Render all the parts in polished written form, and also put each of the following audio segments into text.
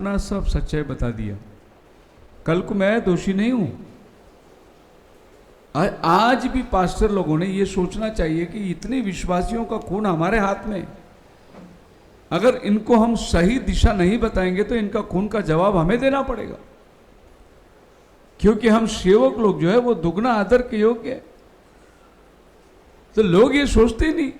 अपना सब सच्चाई बता दिया। कल को मैं दोषी नहीं हूं। आज भी पास्टर लोगों ने ये सोचना चाहिए कि इतने विश्वासियों का खून हमारे हाथ में, अगर इनको हम सही दिशा नहीं बताएंगे तो इनका खून का जवाब हमें देना पड़ेगा, क्योंकि हम सेवक लोग जो है वो दुगना आदर के योग्य है। तो लोग ये सोचते ही नहीं।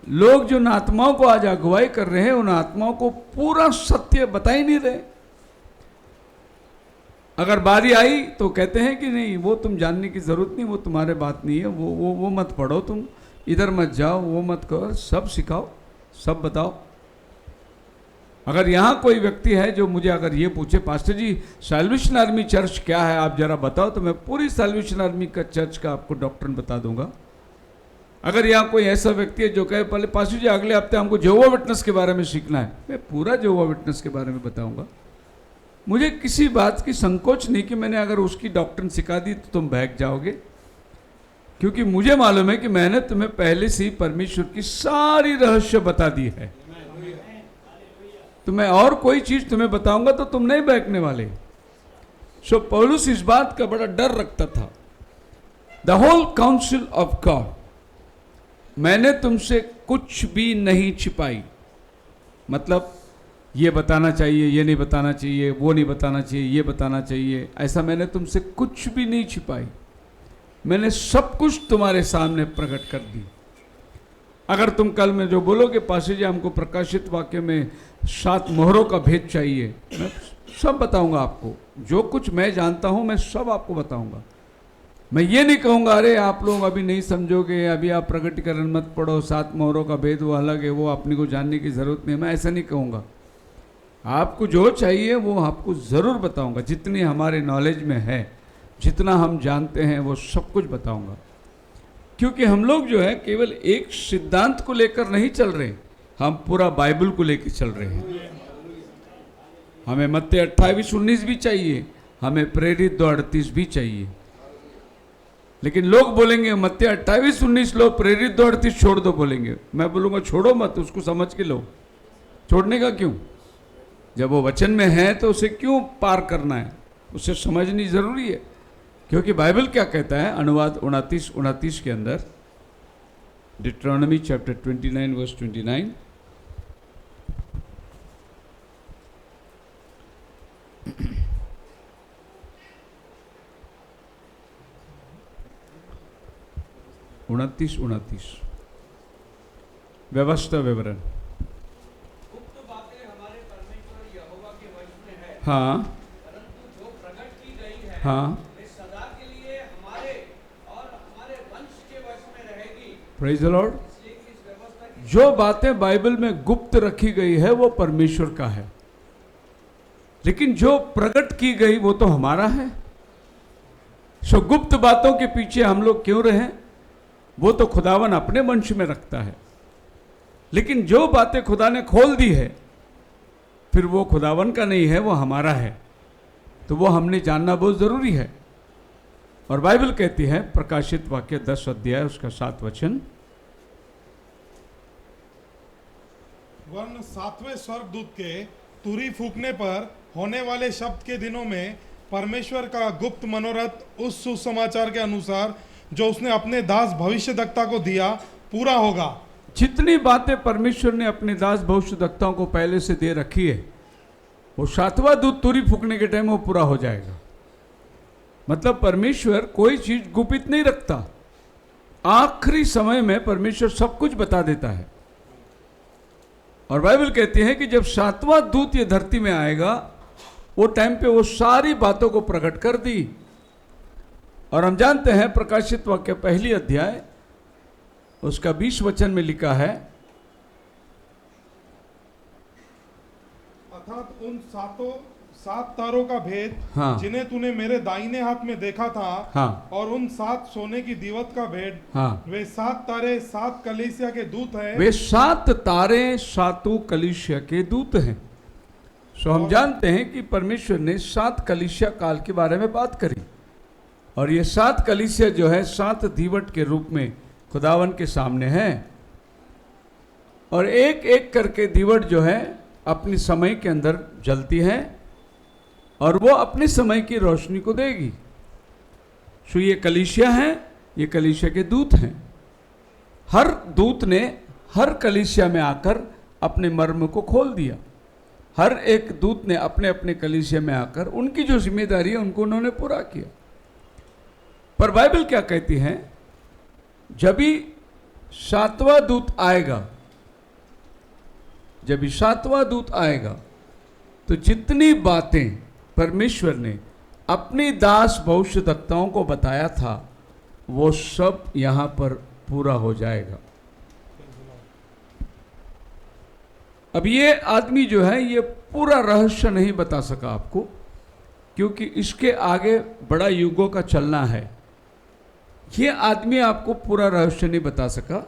लोग जो आत्माओं को आज अगुवाई कर रहे हैं उन आत्माओं को पूरा सत्य बता ही नहीं रहे। अगर बारी आई तो कहते हैं कि नहीं, वो तुम जानने की जरूरत नहीं, वो तुम्हारे बात नहीं है, वो मत पढ़ो, तुम इधर मत जाओ, वो मत करो, सब सिखाओ, सब बताओ। अगर यहाँ कोई व्यक्ति है जो मुझे अगर ये पूछे, पास्टर जी सैल्वेशन आर्मी चर्च क्या है, आप जरा बताओ, तो मैं पूरी सैल्वेशन आर्मी का चर्च का आपको डॉक्ट्रिन बता दूंगा। अगर यहाँ कोई ऐसा व्यक्ति है जो कहे पहले पास्टर जी अगले हफ्ते हमको जेहोवा विटनेस के बारे में सीखना है, मैं पूरा जेहोवा विटनेस के बारे में बताऊंगा। मुझे किसी बात की संकोच नहीं कि मैंने अगर उसकी डॉक्ट्रिन सिखा दी तो तुम बहक जाओगे, क्योंकि मुझे मालूम है कि मैंने तुम्हें पहले से ही परमेश्वर की सारी रहस्य बता दी है। तो मैं और कोई चीज तुम्हें बताऊंगा तो तुम नहीं बहकने वाले। सो पौलुस इस बात का बड़ा डर रखता था। The whole council of God, मैंने तुमसे कुछ भी नहीं छिपाई। मतलब ये बताना चाहिए, ये नहीं बताना चाहिए, वो नहीं बताना चाहिए, ये बताना चाहिए, ऐसा मैंने तुमसे कुछ भी नहीं छिपाई। मैंने सब कुछ तुम्हारे सामने प्रकट कर दी। अगर तुम कल में जो बोलोगे पास्टर जी हमको प्रकाशित वाक्य में 7 मोहरों का भेद चाहिए, मैं सब बताऊंगा आपको। जो कुछ मैं जानता हूं मैं सब आपको बताऊंगा। मैं ये नहीं कहूँगा अरे आप लोग अभी नहीं समझोगे, अभी आप प्रकटीकरण मत पढ़ो, 7 मोहरों का भेद वो अलग है, वो अपने को जानने की ज़रूरत नहीं है। मैं ऐसा नहीं कहूँगा। आपको जो चाहिए वो आपको ज़रूर बताऊँगा। जितनी हमारे नॉलेज में है, जितना हम जानते हैं, वो सब कुछ बताऊँगा। क्योंकि हम लोग जो है केवल एक सिद्धांत को लेकर नहीं चल रहे, हम पूरा बाइबल को लेकर चल रहे हैं। हमें मत्ती 28:19 भी चाहिए, हमें प्रेरित 2:38 भी चाहिए। लेकिन लोग बोलेंगे मत्ती 28:19 लो, प्रेरित 2:38 छोड़ दो बोलेंगे। मैं बोलूँगा छोड़ो मत, उसको समझ के लो। छोड़ने का क्यों? जब वो वचन में है तो उसे क्यों पार करना है? उसे समझनी जरूरी है। क्योंकि बाइबल क्या कहता है, अनुवाद 29 के अंदर, डिट्रोनॉमी चैप्टर 29 वर्स 29, उनतीस व्यवस्था विवरण। गुप्त बातें हमारे परमेश्वर यहोवा के वश में है, हाँ, परंतु जो प्रकट की गई है हाँ, वे सदा के लिए हमारे और हमारे वंश के वश में रहेगी। Praise the Lord. इसलिए कि इस व्यवस्था की जो बातें बाइबल में गुप्त रखी गई है वो परमेश्वर का है, लेकिन जो प्रकट की गई वो तो हमारा है। सो गुप्त बातों के पीछे हम लोग क्यों रहें? वो तो खुदावन अपने वंश में रखता है। लेकिन जो बातें खुदा ने खोल दी है, फिर वो खुदावन का नहीं है, वो हमारा है। तो वो हमने जानना बहुत जरूरी है। और बाइबल कहती है, प्रकाशित वाक्य 10 अध्याय उसका 7 वचन, वरन 7वें स्वर्गदूत के तुरी फूकने पर होने वाले शब्द के दिनों में परमेश्वर का गुप्त मनोरथ उस सुसमाचार के अनुसार जो उसने अपने दास भविष्यद्वक्ता को दिया पूरा होगा। जितनी बातें परमेश्वर ने अपने दास भविष्यद्वक्ताओं को पहले से दे रखी है, वो 7वां दूत तुरी फूकने के टाइम वो पूरा हो जाएगा। मतलब परमेश्वर कोई चीज गुपित नहीं रखता। आखिरी समय में परमेश्वर सब कुछ बता देता है। और बाइबल कहती है कि जब 7वां दूत ये धरती में आएगा, वो टाइम पे वो सारी बातों को प्रकट कर दी। और हम जानते हैं प्रकाशित वाक्य 1 अध्याय उसका 20 वचन में लिखा है, अर्थात उन 7 तारों का भेद, हाँ, जिन्हें तूने मेरे दाहिने हाथ में देखा था, हाँ, और उन 7 सोने की दीवट का भेद, हाँ, वे 7 तारे 7 कलीसिया के दूत हैं। वे 7 तारे 7 कलीसिया के दूत हैं। सो हम जानते हैं कि परमेश्वर ने 7 कलीसिया काल के बारे में बात करी। और ये 7 कलीसिया जो है 7 दीवट के रूप में खुदावन के सामने है। और एक एक करके दीवट जो है अपनी समय के अंदर जलती हैं और वो अपने समय की रोशनी को देगी। सो ये कलीसिया हैं, ये कलीसिया के दूत हैं। हर दूत ने हर कलीसिया में आकर अपने मर्म को खोल दिया। हर एक दूत ने अपने अपने कलीसिया में आकर उनकी जो जिम्मेदारी है उनको उन्होंने पूरा किया। पर बाइबल क्या कहती है, जब भी सातवां दूत आएगा, जब भी सातवां दूत आएगा तो जितनी बातें परमेश्वर ने अपने दास भविष्यद्वक्ताओं को बताया था वो सब यहां पर पूरा हो जाएगा। अब ये आदमी जो है ये पूरा रहस्य नहीं बता सका आपको, क्योंकि इसके आगे बड़ा युगों का चलना है। ये आदमी आपको पूरा रहस्य नहीं बता सका,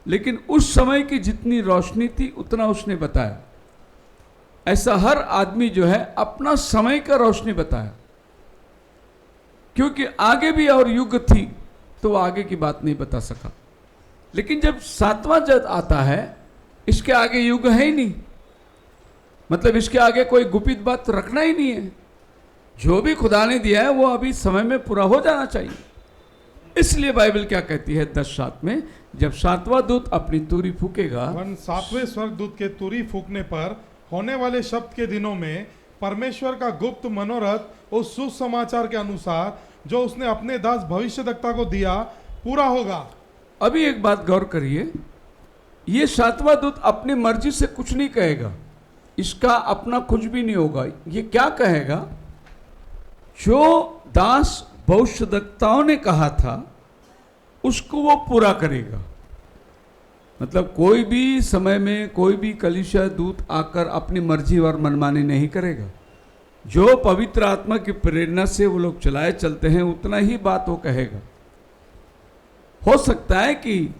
लेकिन उस समय की जितनी रोशनी थी उतना उसने बताया। ऐसा हर आदमी जो है अपना समय का रोशनी बताया, क्योंकि आगे भी और युग थी तो वो आगे की बात नहीं बता सका। लेकिन जब सातवां जद आता है, इसके आगे युग है ही नहीं, मतलब इसके आगे कोई गुपित बात रखना ही नहीं है। जो भी खुदा ने दिया है वो अभी समय में पूरा हो जाना चाहिए। इसलिए बाइबल क्या कहती है 10:7 में, जब सातवां दूत अपनी तुरी फूकेगा, वरन सातवें स्वर्गदूत के तुरी फूकने पर होने वाले शब्द के दिनों में परमेश्वर का गुप्त मनोरथ उस सुसमाचार के अनुसार जो उसने अपने दास भविष्यद्वक्ता को दिया पूरा होगा। अभी एक बात गौर करिए, ये सातवां दूत अपनी मर्जी से कुछ नहीं कहेगा, इसका अपना कुछ भी नहीं होगा। ये क्या कहेगा, जो दास भविष्यद्वक्ताओं ने कहा था उसको वो पूरा करेगा। मतलब कोई भी समय में कोई भी कलीसिया दूत आकर अपनी मर्जी और मनमानी नहीं करेगा। जो पवित्र आत्मा की प्रेरणा से वो लोग चलाए चलते हैं उतना ही बात वो कहेगा। हो सकता है कि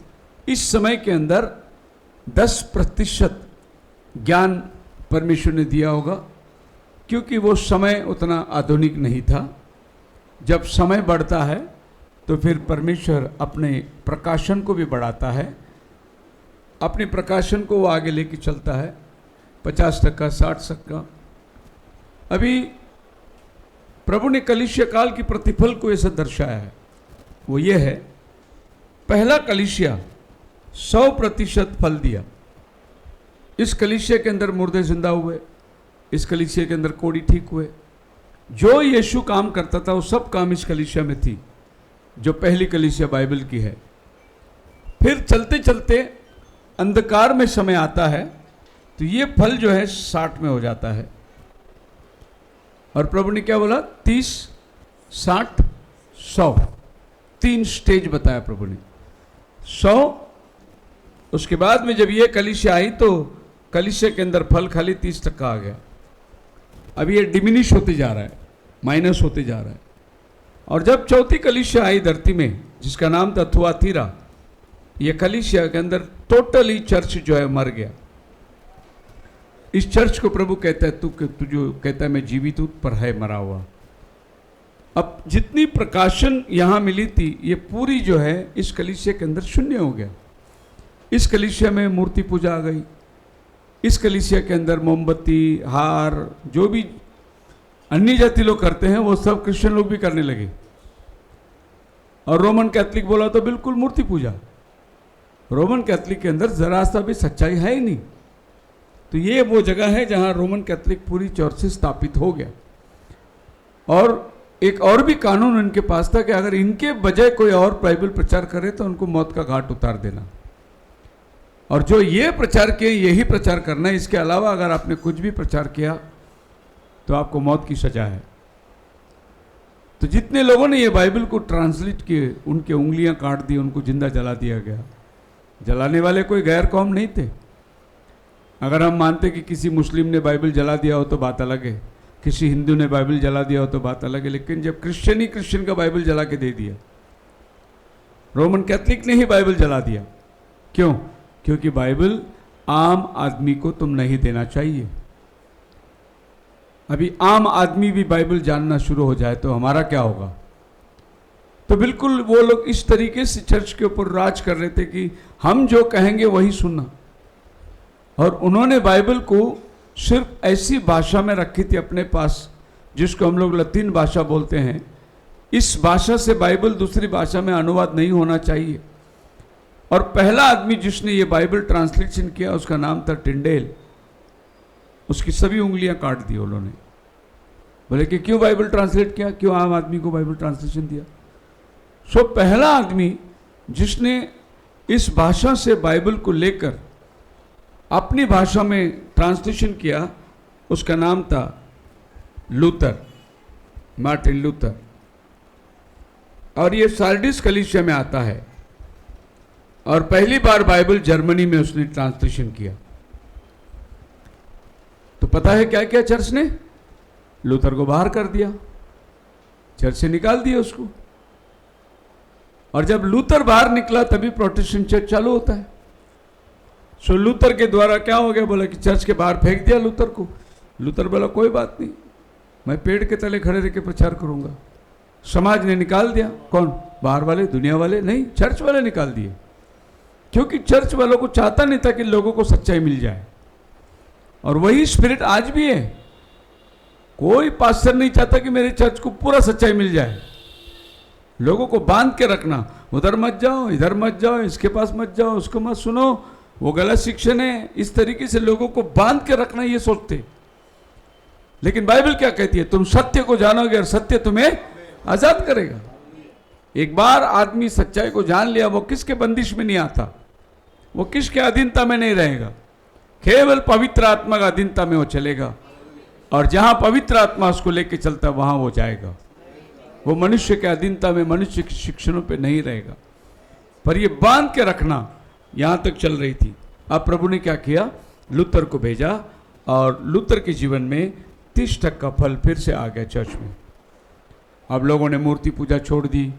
इस समय के अंदर 10% ज्ञान परमेश्वर ने दिया होगा, क्योंकि वो समय उतना आधुनिक नहीं था। जब समय बढ़ता है तो फिर परमेश्वर अपने प्रकाशन को भी बढ़ाता है, अपने प्रकाशन को वो आगे लेके चलता है। 50%, 60%। अभी प्रभु ने कलीसिया काल की प्रतिफल को ऐसा दर्शाया है, वो ये है, पहला कलीसिया 100% फल दिया। इस कलीसिया के अंदर मुर्दे जिंदा हुए, इस कलीसिया के अंदर कोढ़ी ठीक हुए। जो यीशु काम करता था वो सब काम इस कलीसिया में थी, जो पहली कलीसिया बाइबल की है। फिर चलते चलते अंधकार में समय आता है तो ये फल जो है 60 में हो जाता है। और प्रभु ने क्या बोला, 30, 60, 100, 3 स्टेज बताया प्रभु ने। 100, उसके बाद में जब ये कलीसिया आई तो कलीसिया के अंदर फल खाली 30% आ गया। अब ये डिमिनिश होते जा रहा है, माइनस होते जा रहा है। और जब चौथी कलीसिया आई धरती में, जिसका नाम था थुआतीरा, ये कलीसिया के अंदर टोटली चर्च जो है मर गया। इस चर्च को प्रभु कहता है, तू जो कहता है मैं जीवित हूं पर है मरा हुआ। अब जितनी प्रकाशन यहां मिली थी ये पूरी जो है इस कलीसिया के अंदर शून्य हो गया। इस कलीसिया में मूर्ति पूजा आ गई। इस कलीसिया के अंदर मोमबत्ती, हार, जो भी अन्य जाति लोग करते हैं वो सब क्रिश्चियन लोग भी करने लगे। और रोमन कैथलिक बोला तो बिल्कुल मूर्ति पूजा। रोमन कैथलिक के अंदर जरा सा भी सच्चाई है ही नहीं। तो ये वो जगह है जहां रोमन कैथलिक पूरी चर्च से स्थापित हो गया। और एक और भी कानून इनके पास था कि अगर इनके बजाय कोई और बाइबल प्रचार करे तो उनको मौत का घाट उतार देना। और जो ये प्रचार किए यही प्रचार करना है, इसके अलावा अगर आपने कुछ भी प्रचार किया तो आपको मौत की सजा है। तो जितने लोगों ने ये बाइबल को ट्रांसलेट किए उनकी उंगलियां काट दी, उनको जिंदा जला दिया गया। जलाने वाले कोई गैर कौम नहीं थे। अगर हम मानते कि किसी मुस्लिम ने बाइबल जला दिया हो तो बात अलग है, किसी हिंदू ने बाइबल जला दिया हो तो बात अलग है। लेकिन जब क्रिश्चियन ही क्रिश्चियन का बाइबल जला के दे दिया, रोमन कैथलिक ने ही बाइबल जला दिया। क्यों? क्योंकि बाइबल आम आदमी को तुम नहीं देना चाहिए। अभी आम आदमी भी बाइबल जानना शुरू हो जाए तो हमारा क्या होगा? तो बिल्कुल वो लोग इस तरीके से चर्च के ऊपर राज कर रहे थे कि हम जो कहेंगे वही सुनना। और उन्होंने बाइबल को सिर्फ ऐसी भाषा में रखी थी अपने पास जिसको हम लोग लतीन भाषा बोलते हैं। इस भाषा से बाइबल दूसरी भाषा में अनुवाद नहीं होना चाहिए। और पहला आदमी जिसने ये बाइबल ट्रांसलेशन किया उसका नाम था टिंडेल। उसकी सभी उंगलियां काट दी उन्होंने। बोले कि क्यों बाइबल ट्रांसलेट किया, क्यों आम आदमी को बाइबल ट्रांसलेशन दिया। सो पहला आदमी जिसने इस भाषा से बाइबल को लेकर अपनी भाषा में ट्रांसलेशन किया उसका नाम था लूथर, मार्टिन लूथर। और ये सार्डिस कलीसिया में आता है और पहली बार बाइबल जर्मनी में उसने ट्रांसलेशन किया। तो पता है क्या किया चर्च ने? लूथर को बाहर कर दिया, चर्च से निकाल दिया उसको। और जब लूथर बाहर निकला तभी प्रोटेस्टेंट चर्च चालू होता है। सो लूथर के द्वारा क्या हो गया? बोला कि चर्च के बाहर फेंक दिया लूथर को। लूथर बोला कोई बात नहीं, मैं पेड़ के तले खड़े रह के प्रचार करूंगा। समाज ने निकाल दिया। कौन? बाहर वाले, दुनिया वाले नहीं, चर्च वाले निकाल दिए। क्योंकि चर्च वालों को चाहता नहीं था कि लोगों को सच्चाई मिल जाए। और वही स्पिरिट आज भी है। कोई पास्टर नहीं चाहता कि मेरे चर्च को पूरा सच्चाई मिल जाए। लोगों को बांध के रखना, उधर मत जाओ, इधर मत जाओ, इसके पास मत जाओ, उसको मत सुनो, वो गलत शिक्षण है। इस तरीके से लोगों को बांध के रखना ये सोचते। लेकिन बाइबल क्या कहती है? तुम सत्य को जानोगे और सत्य तुम्हें आजाद करेगा। एक बार आदमी सच्चाई को जान लिया, वो किसके बंदिश में नहीं आता, वो किसके अधीनता में नहीं रहेगा। केवल पवित्र आत्मा का अधीनता में वो चलेगा। और जहां पवित्र आत्मा उसको लेके चलता है वहां वो जाएगा। वो मनुष्य के अधीनता में, मनुष्य के शिक्षणों पे नहीं रहेगा। पर ये बांध के रखना यहां तक चल रही थी। अब प्रभु ने क्या किया? लूथर को भेजा और लूथर के जीवन में 30% का फल फिर से आ गया चर्च में। अब लोगों ने मूर्ति पूजा छोड़ दी,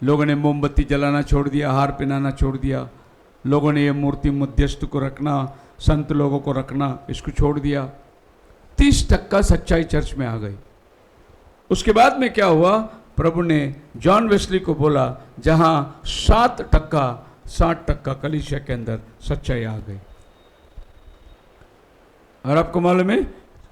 लोगों ने मोमबत्ती जलाना छोड़ दिया, हार पहनाना छोड़ दिया, लोगों ने ये मूर्ति मध्यस्थ को रखना, संत लोगों को रखना, इसको छोड़ दिया। 30% सच्चाई चर्च में आ गई। उसके बाद में क्या हुआ? प्रभु ने जॉन वेस्ली को बोला जहां 7% 60% कलीसिया के अंदर सच्चाई आ गई। और आपको मालूम है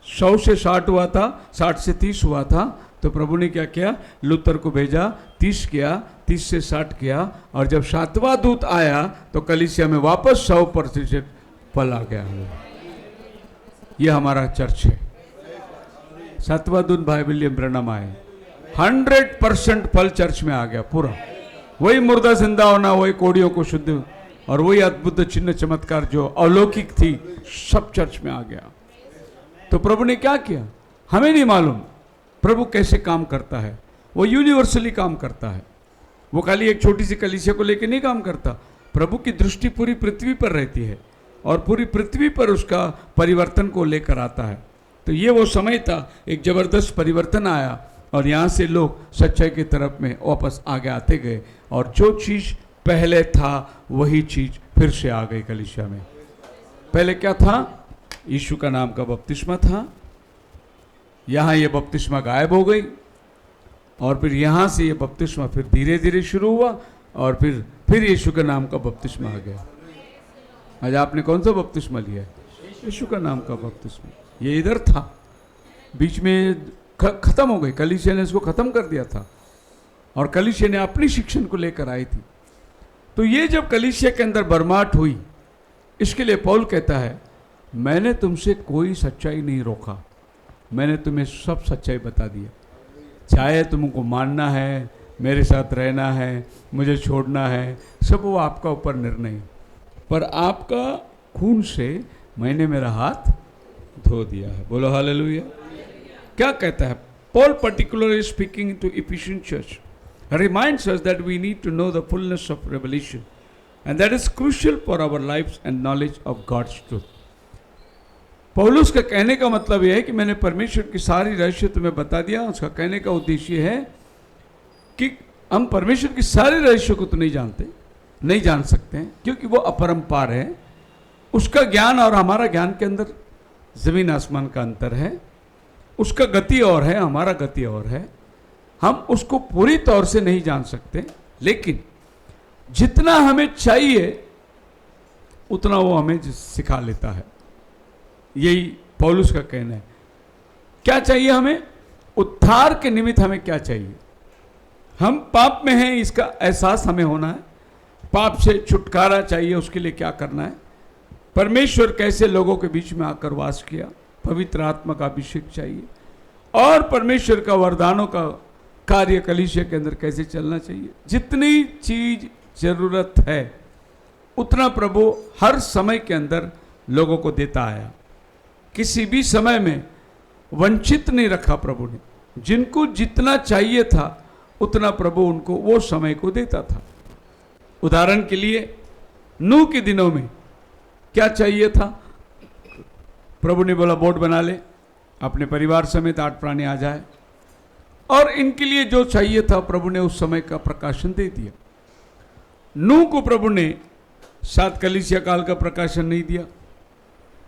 100 से 60 हुआ था, 60 से 30 हुआ था। तो प्रभु ने क्या किया? लूथर को भेजा, 30 किया, 30 से 60 किया। और जब 7वां दूत आया तो कलीसिया में वापस 100% फल आ गया। ये हमारा चर्च है। 7वां दूत भाई विलियम ब्रैनम आए, 100% फल चर्च में आ गया पूरा। वही मुर्दा जिंदा होना, वही कोड़ियों को शुद्ध, और वही अद्भुत चिन्ह चमत्कार जो अलौकिक थी, सब चर्च में आ गया। तो प्रभु ने क्या किया हमें नहीं मालूम। प्रभु कैसे काम करता है, वो यूनिवर्सली काम करता है। वो खाली एक छोटी सी कलीसिया को लेकर नहीं काम करता। प्रभु की दृष्टि पूरी पृथ्वी पर रहती है और पूरी पृथ्वी पर उसका परिवर्तन को लेकर आता है। तो ये वो समय था, एक जबरदस्त परिवर्तन आया और यहाँ से लोग सच्चाई की तरफ में वापस आगे आते गए। और जो चीज़ पहले था वही चीज़ फिर से आ गई कलीसिया में। पहले क्या था? यीशु का नाम का बपतिस्मा था। यहाँ ये बपतिस्मा गायब हो गई और फिर यहाँ से ये बपतिस्मा फिर धीरे धीरे शुरू हुआ और फिर यीशु के नाम का बपतिस्मा आ गया। आज आपने कौन सा बपतिस्मा लिया है? यीशु का नाम का बपतिस्मा। ये इधर था, बीच में खत्म हो गई। कलीसिया ने इसको खत्म कर दिया था और कलीसिया ने अपनी शिक्षण को लेकर आई थी। तो ये जब कलीसिया के अंदर बरमाट हुई, इसके लिए पौल कहता है मैंने तुमसे कोई सच्चाई नहीं रोका, मैंने तुम्हें सब सच्चाई बता दिया। चाहे तुमको मानना है, मेरे साथ रहना है, मुझे छोड़ना है, सब वो आपका ऊपर निर्णय। पर आपका खून से मैंने मेरा हाथ धो दिया है। बोलो हालेलुया। क्या कहता है Paul? Particularly speaking to Ephesian church, reminds us that we need to know the fullness of revelation and that is crucial for our lives and knowledge of God's truth. पौलुस का कहने का मतलब यह है कि मैंने परमेश्वर की सारी रहस्य तुम्हें बता दिया। उसका कहने का उद्देश्य है कि हम परमेश्वर की सारी रहस्य को तो नहीं जानते, नहीं जान सकते हैं, क्योंकि वो अपरंपार है। उसका ज्ञान और हमारा ज्ञान के अंदर जमीन आसमान का अंतर है। उसका गति और है, हमारा गति और है। हम उसको पूरी तौर से नहीं जान सकते, लेकिन जितना हमें चाहिए उतना वो हमें सिखा लेता है। यही पौलुस का कहना है। क्या चाहिए हमें? उद्धार के निमित्त हमें क्या चाहिए? हम पाप में हैं, इसका एहसास हमें होना है। पाप से छुटकारा चाहिए, उसके लिए क्या करना है? परमेश्वर कैसे लोगों के बीच में आकर वास किया, पवित्र आत्मा का अभिषेक चाहिए, और परमेश्वर का वरदानों का कार्य कलीसिया के अंदर कैसे चलना चाहिए। जितनी चीज जरूरत है उतना प्रभु हर समय के अंदर लोगों को देता आया। किसी भी समय में वंचित नहीं रखा प्रभु ने। जिनको जितना चाहिए था उतना प्रभु उनको वो समय को देता था। उदाहरण के लिए नूह के दिनों में क्या चाहिए था? प्रभु ने बोला बोट बना ले, अपने परिवार समेत 8 प्राणी आ जाए, और इनके लिए जो चाहिए था प्रभु ने उस समय का प्रकाशन दे दिया। नूह को प्रभु ने 7 कलीसिया काल का प्रकाशन नहीं दिया।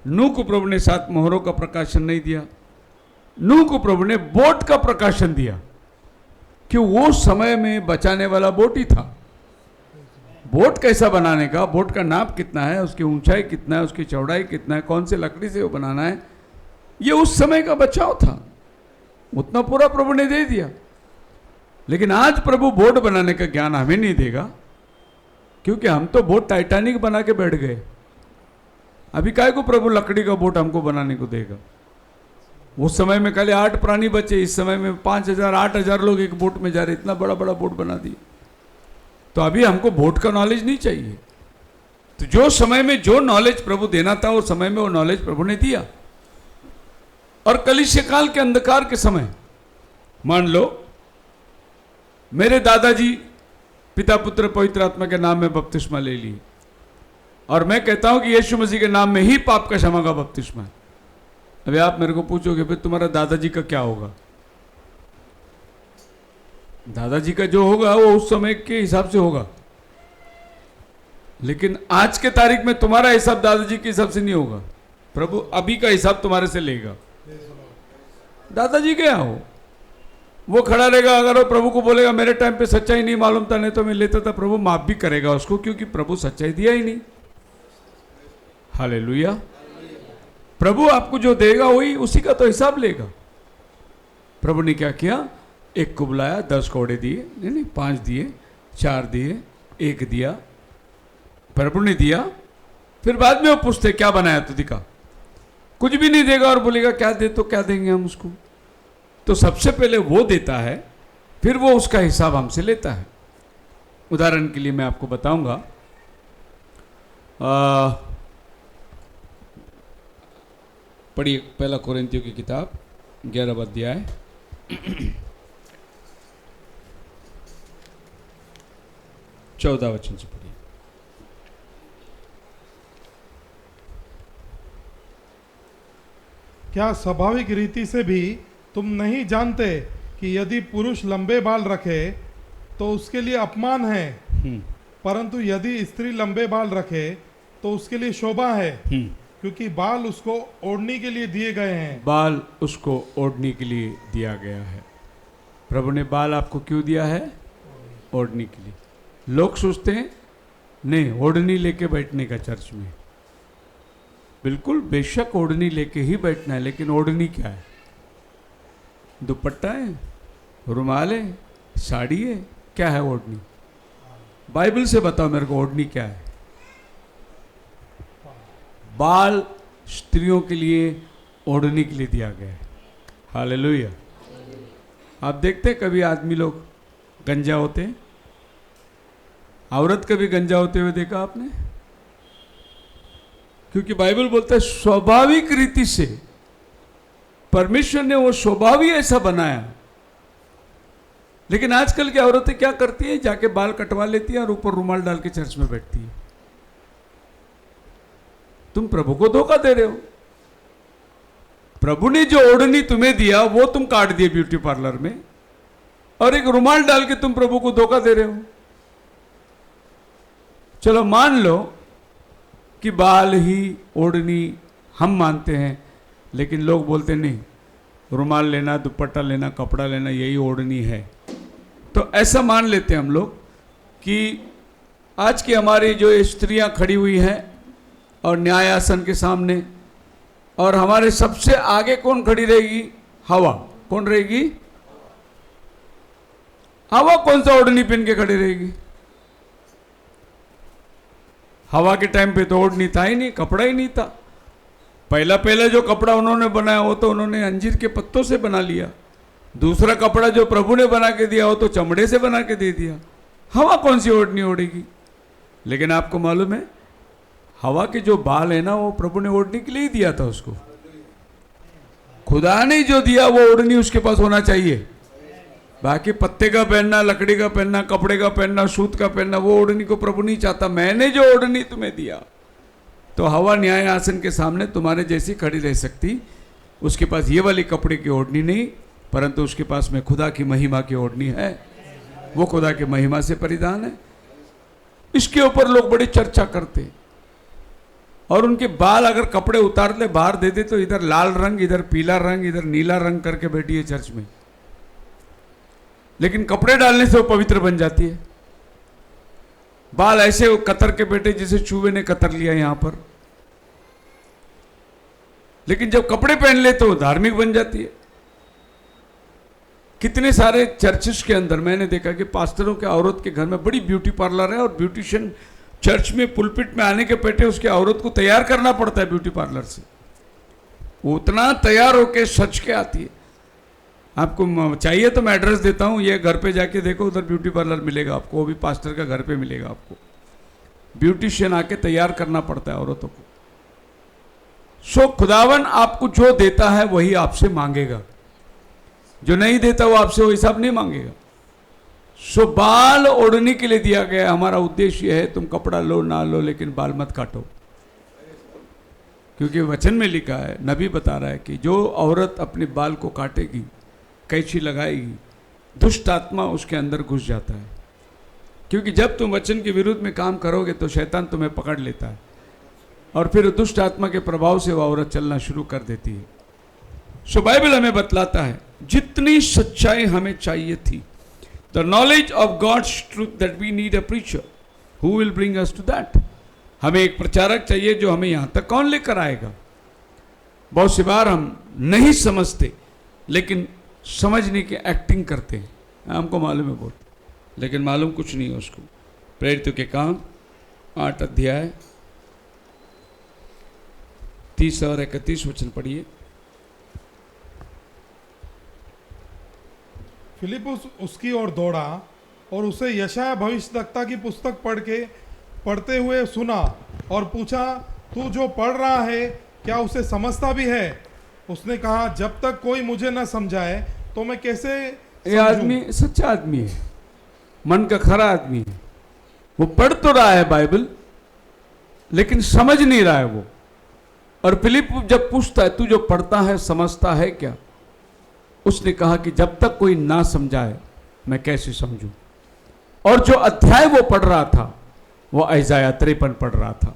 नूह को प्रभु ने 7 मोहरों का प्रकाशन नहीं दिया। नूह को प्रभु ने बोट का प्रकाशन दिया कि वो समय में बचाने वाला बोट ही था। बोट कैसा बनाने का, बोट का नाप कितना है, उसकी ऊंचाई कितना है, उसकी चौड़ाई कितना है, कौन से लकड़ी से वो बनाना है, ये उस समय का बचाव था। उतना पूरा प्रभु ने दे दिया। लेकिन आज प्रभु बोट बनाने का ज्ञान हमें नहीं देगा, क्योंकि हम तो बोट टाइटैनिक बना के बैठ गए। अभी काय को प्रभु लकड़ी का बोट हमको बनाने को देगा? उस समय में खाली 8 प्राणी बचे, इस समय में 5000 8000 लोग एक बोट में जा रहे, इतना बड़ा बड़ा बोट बना दिया। तो अभी हमको बोट का नॉलेज नहीं चाहिए। तो जो समय में जो नॉलेज प्रभु देना था उस समय में वो नॉलेज प्रभु ने दिया। और कलीसिया काल के अंधकार के समय, मान लो मेरे दादाजी पिता पुत्र पवित्र आत्मा के नाम में बपतिस्मा ले लिए, और मैं कहता हूं कि यीशु मसीह के नाम में ही पाप का क्षमा का बपतिस्मा है। अभी आप मेरे को पूछोगे फिर तुम्हारा दादाजी का क्या होगा? दादाजी का जो होगा वो उस समय के हिसाब से होगा, लेकिन आज के तारीख में तुम्हारा हिसाब दादाजी के हिसाब से नहीं होगा। प्रभु अभी का हिसाब तुम्हारे से लेगा। दादाजी गया हो, वो खड़ा रहेगा। अगर वो प्रभु को बोलेगा मेरे टाइम पे सच्चाई नहीं मालूम था, नहीं तो मैं लेता था, प्रभु माफ भी करेगा उसको, क्योंकि प्रभु सच्चाई दिया ही नहीं। हालेलुया। प्रभु आपको जो देगा वही, उसी का तो हिसाब लेगा। प्रभु ने क्या किया? एक को बुलाया, 10 कोड़े दिए, नहीं 5 दिए, 4 दिए, 1 दिया, प्रभु ने दिया। फिर बाद में वो पूछते क्या बनाया तो दिखा, कुछ भी नहीं देगा और बोलेगा क्या दे, तो क्या देंगे हम उसको? तो सबसे पहले वो देता है, फिर वो उसका हिसाब हमसे लेता है। उदाहरण के लिए मैं आपको बताऊंगा, पढ़िए पहला कोरिन्थियों की किताब 11वां अध्याय 14 वचन से पढ़िए। क्या स्वाभाविक रीति से भी तुम नहीं जानते कि यदि पुरुष लंबे बाल रखे तो उसके लिए अपमान है, परंतु यदि स्त्री लंबे बाल रखे तो उसके लिए शोभा है, क्योंकि बाल उसको ओढ़ने के लिए दिए गए हैं। बाल उसको ओढ़ने के लिए दिया गया है। प्रभु ने बाल आपको क्यों दिया है? ओढ़ने के लिए। लोग सोचते हैं नहीं, ओढ़नी लेके बैठने का चर्च में। बिल्कुल बेशक ओढ़नी लेके ही बैठना है, लेकिन ओढ़नी क्या है? दुपट्टा है, रुमाल है, साड़ी है, क्या है ओढ़नी? बाइबल से बताओ मेरे को, ओढ़नी क्या है? बाल स्त्रियों के लिए ओढ़ने के लिए दिया गया है। हालेलुया। आप देखते हैं कभी आदमी लोग गंजा होते हैं? औरत कभी गंजा होते हुए देखा आपने? क्योंकि बाइबल बोलता है स्वाभाविक रीति से परमेश्वर ने वो स्वभाव ही ऐसा बनाया। लेकिन आजकल की औरतें क्या करती है? जाके बाल कटवा लेती है और ऊपर रुमाल डाल के चर्च में बैठती है। तुम प्रभु को धोखा दे रहे हो। प्रभु ने जो ओढ़नी तुम्हें दिया वो तुम काट दिए ब्यूटी पार्लर में, और एक रुमाल डाल के तुम प्रभु को धोखा दे रहे हो। चलो मान लो कि बाल ही ओढ़नी हम मानते हैं, लेकिन लोग बोलते नहीं, रुमाल लेना, दुपट्टा लेना, कपड़ा लेना यही ओढ़नी है। तो ऐसा मान लेते हैं हम लोग कि आज की हमारी जो स्त्रियां खड़ी हुई हैं और न्याय आसन के सामने और हमारे सबसे आगे कौन खड़ी रहेगी? हवा। कौन रहेगी? हवा कौन सा ओढ़नी पहन के खड़ी रहेगी? हवा के टाइम पे तो ओढ़नी था ही नहीं, कपड़ा ही नहीं था। पहला पहला जो कपड़ा उन्होंने बनाया वो तो उन्होंने अंजीर के पत्तों से बना लिया। दूसरा कपड़ा जो प्रभु ने बना के दिया वो तो चमड़े से बना के दे दिया। हवा कौन सी ओढ़नी ओढ़ेगी? लेकिन आपको मालूम है हवा के जो बाल है ना वो प्रभु ने ओढ़ने के लिए ही दिया था उसको। खुदा ने जो दिया वो ओढ़नी उसके पास होना चाहिए। बाकी पत्ते का पहनना, लकड़ी का पहनना, कपड़े का पहनना, सूत का पहनना, वो ओढ़नी को प्रभु नहीं चाहता। मैंने जो ओढ़नी तुम्हें दिया, तो हवा न्याय आसन के सामने तुम्हारे जैसी खड़ी रह सकती। उसके पास ये वाली कपड़े की ओढ़नी नहीं, परंतु उसके पास में खुदा की महिमा की ओढ़नी है। वो खुदा की महिमा से परिधान है। इसके ऊपर लोग बड़ी चर्चा करते, और उनके बाल अगर कपड़े उतार ले बाहर दे दे तो इधर लाल रंग, इधर पीला रंग, इधर नीला रंग करके बैठी है चर्च में। लेकिन कपड़े डालने से वो पवित्र बन जाती है। बाल ऐसे वो कतर के बैठे जैसे चूहे ने कतर लिया यहां पर, लेकिन जब कपड़े पहन ले तो धार्मिक बन जाती है। कितने सारे चर्चेस के अंदर मैंने देखा कि पास्टरों के औरत के घर में बड़ी ब्यूटी पार्लर है, और ब्यूटिशियन चर्च में पुलपिट में आने के पहले उसके औरत को तैयार करना पड़ता है ब्यूटी पार्लर से। वो उतना तैयार होके सच के आती है। आपको चाहिए तो मैं एड्रेस देता हूँ, ये घर पे जाके देखो, उधर ब्यूटी पार्लर मिलेगा आपको, वो भी पास्टर का घर पे मिलेगा आपको। ब्यूटिशियन आके तैयार करना पड़ता है औरतों को। सो खुदावन आपको जो देता है वही आपसे मांगेगा, जो नहीं देता वो आपसे वो हिसाब नहीं मांगेगा। सो बाल ओढ़ने के लिए दिया गया। हमारा उद्देश्य है तुम कपड़ा लो ना लो, लेकिन बाल मत काटो, क्योंकि वचन में लिखा है, नबी बता रहा है कि जो औरत अपने बाल को काटेगी, कैंची लगाएगी, दुष्ट आत्मा उसके अंदर घुस जाता है। क्योंकि जब तुम वचन के विरुद्ध में काम करोगे तो शैतान तुम्हें पकड़ लेता है, और फिर दुष्ट आत्मा के प्रभाव से वह औरत चलना शुरू कर देती है। सो बाइबल हमें बतलाता है जितनी सच्चाई हमें चाहिए थी, the knowledge of God's truth, that we need a preacher who will bring us to that. हमें एक प्रचारक चाहिए जो हमें यहां तक कौन लेकर आएगा। बहुत सी बार हम नहीं समझते, लेकिन समझने की एक्टिंग करते हैं। हमको मालूम है बहुत, लेकिन मालूम कुछ नहीं है उसको। प्रेरितों के काम 8 अध्याय 30 और 31 वचन पढ़िए। फिलिपुस उसकी ओर दौड़ा और उसे यशाया भविष्यद्वक्ता की पुस्तक पढ़ते हुए सुना और पूछा, तू जो पढ़ रहा है क्या उसे समझता भी है? उसने कहा, जब तक कोई मुझे न समझाए तो मैं कैसे ये आदमी सच्चा आदमी है, मन का खरा आदमी है। वो पढ़ तो रहा है बाइबल, लेकिन समझ नहीं रहा है वो। और फिलिप जब पूछता है, तू जो पढ़ता है समझता है क्या? उसने कहा कि जब तक कोई ना समझाए मैं कैसे समझूं। और जो अध्याय वो पढ़ रहा था वो यशायाह 53 पढ़ रहा था,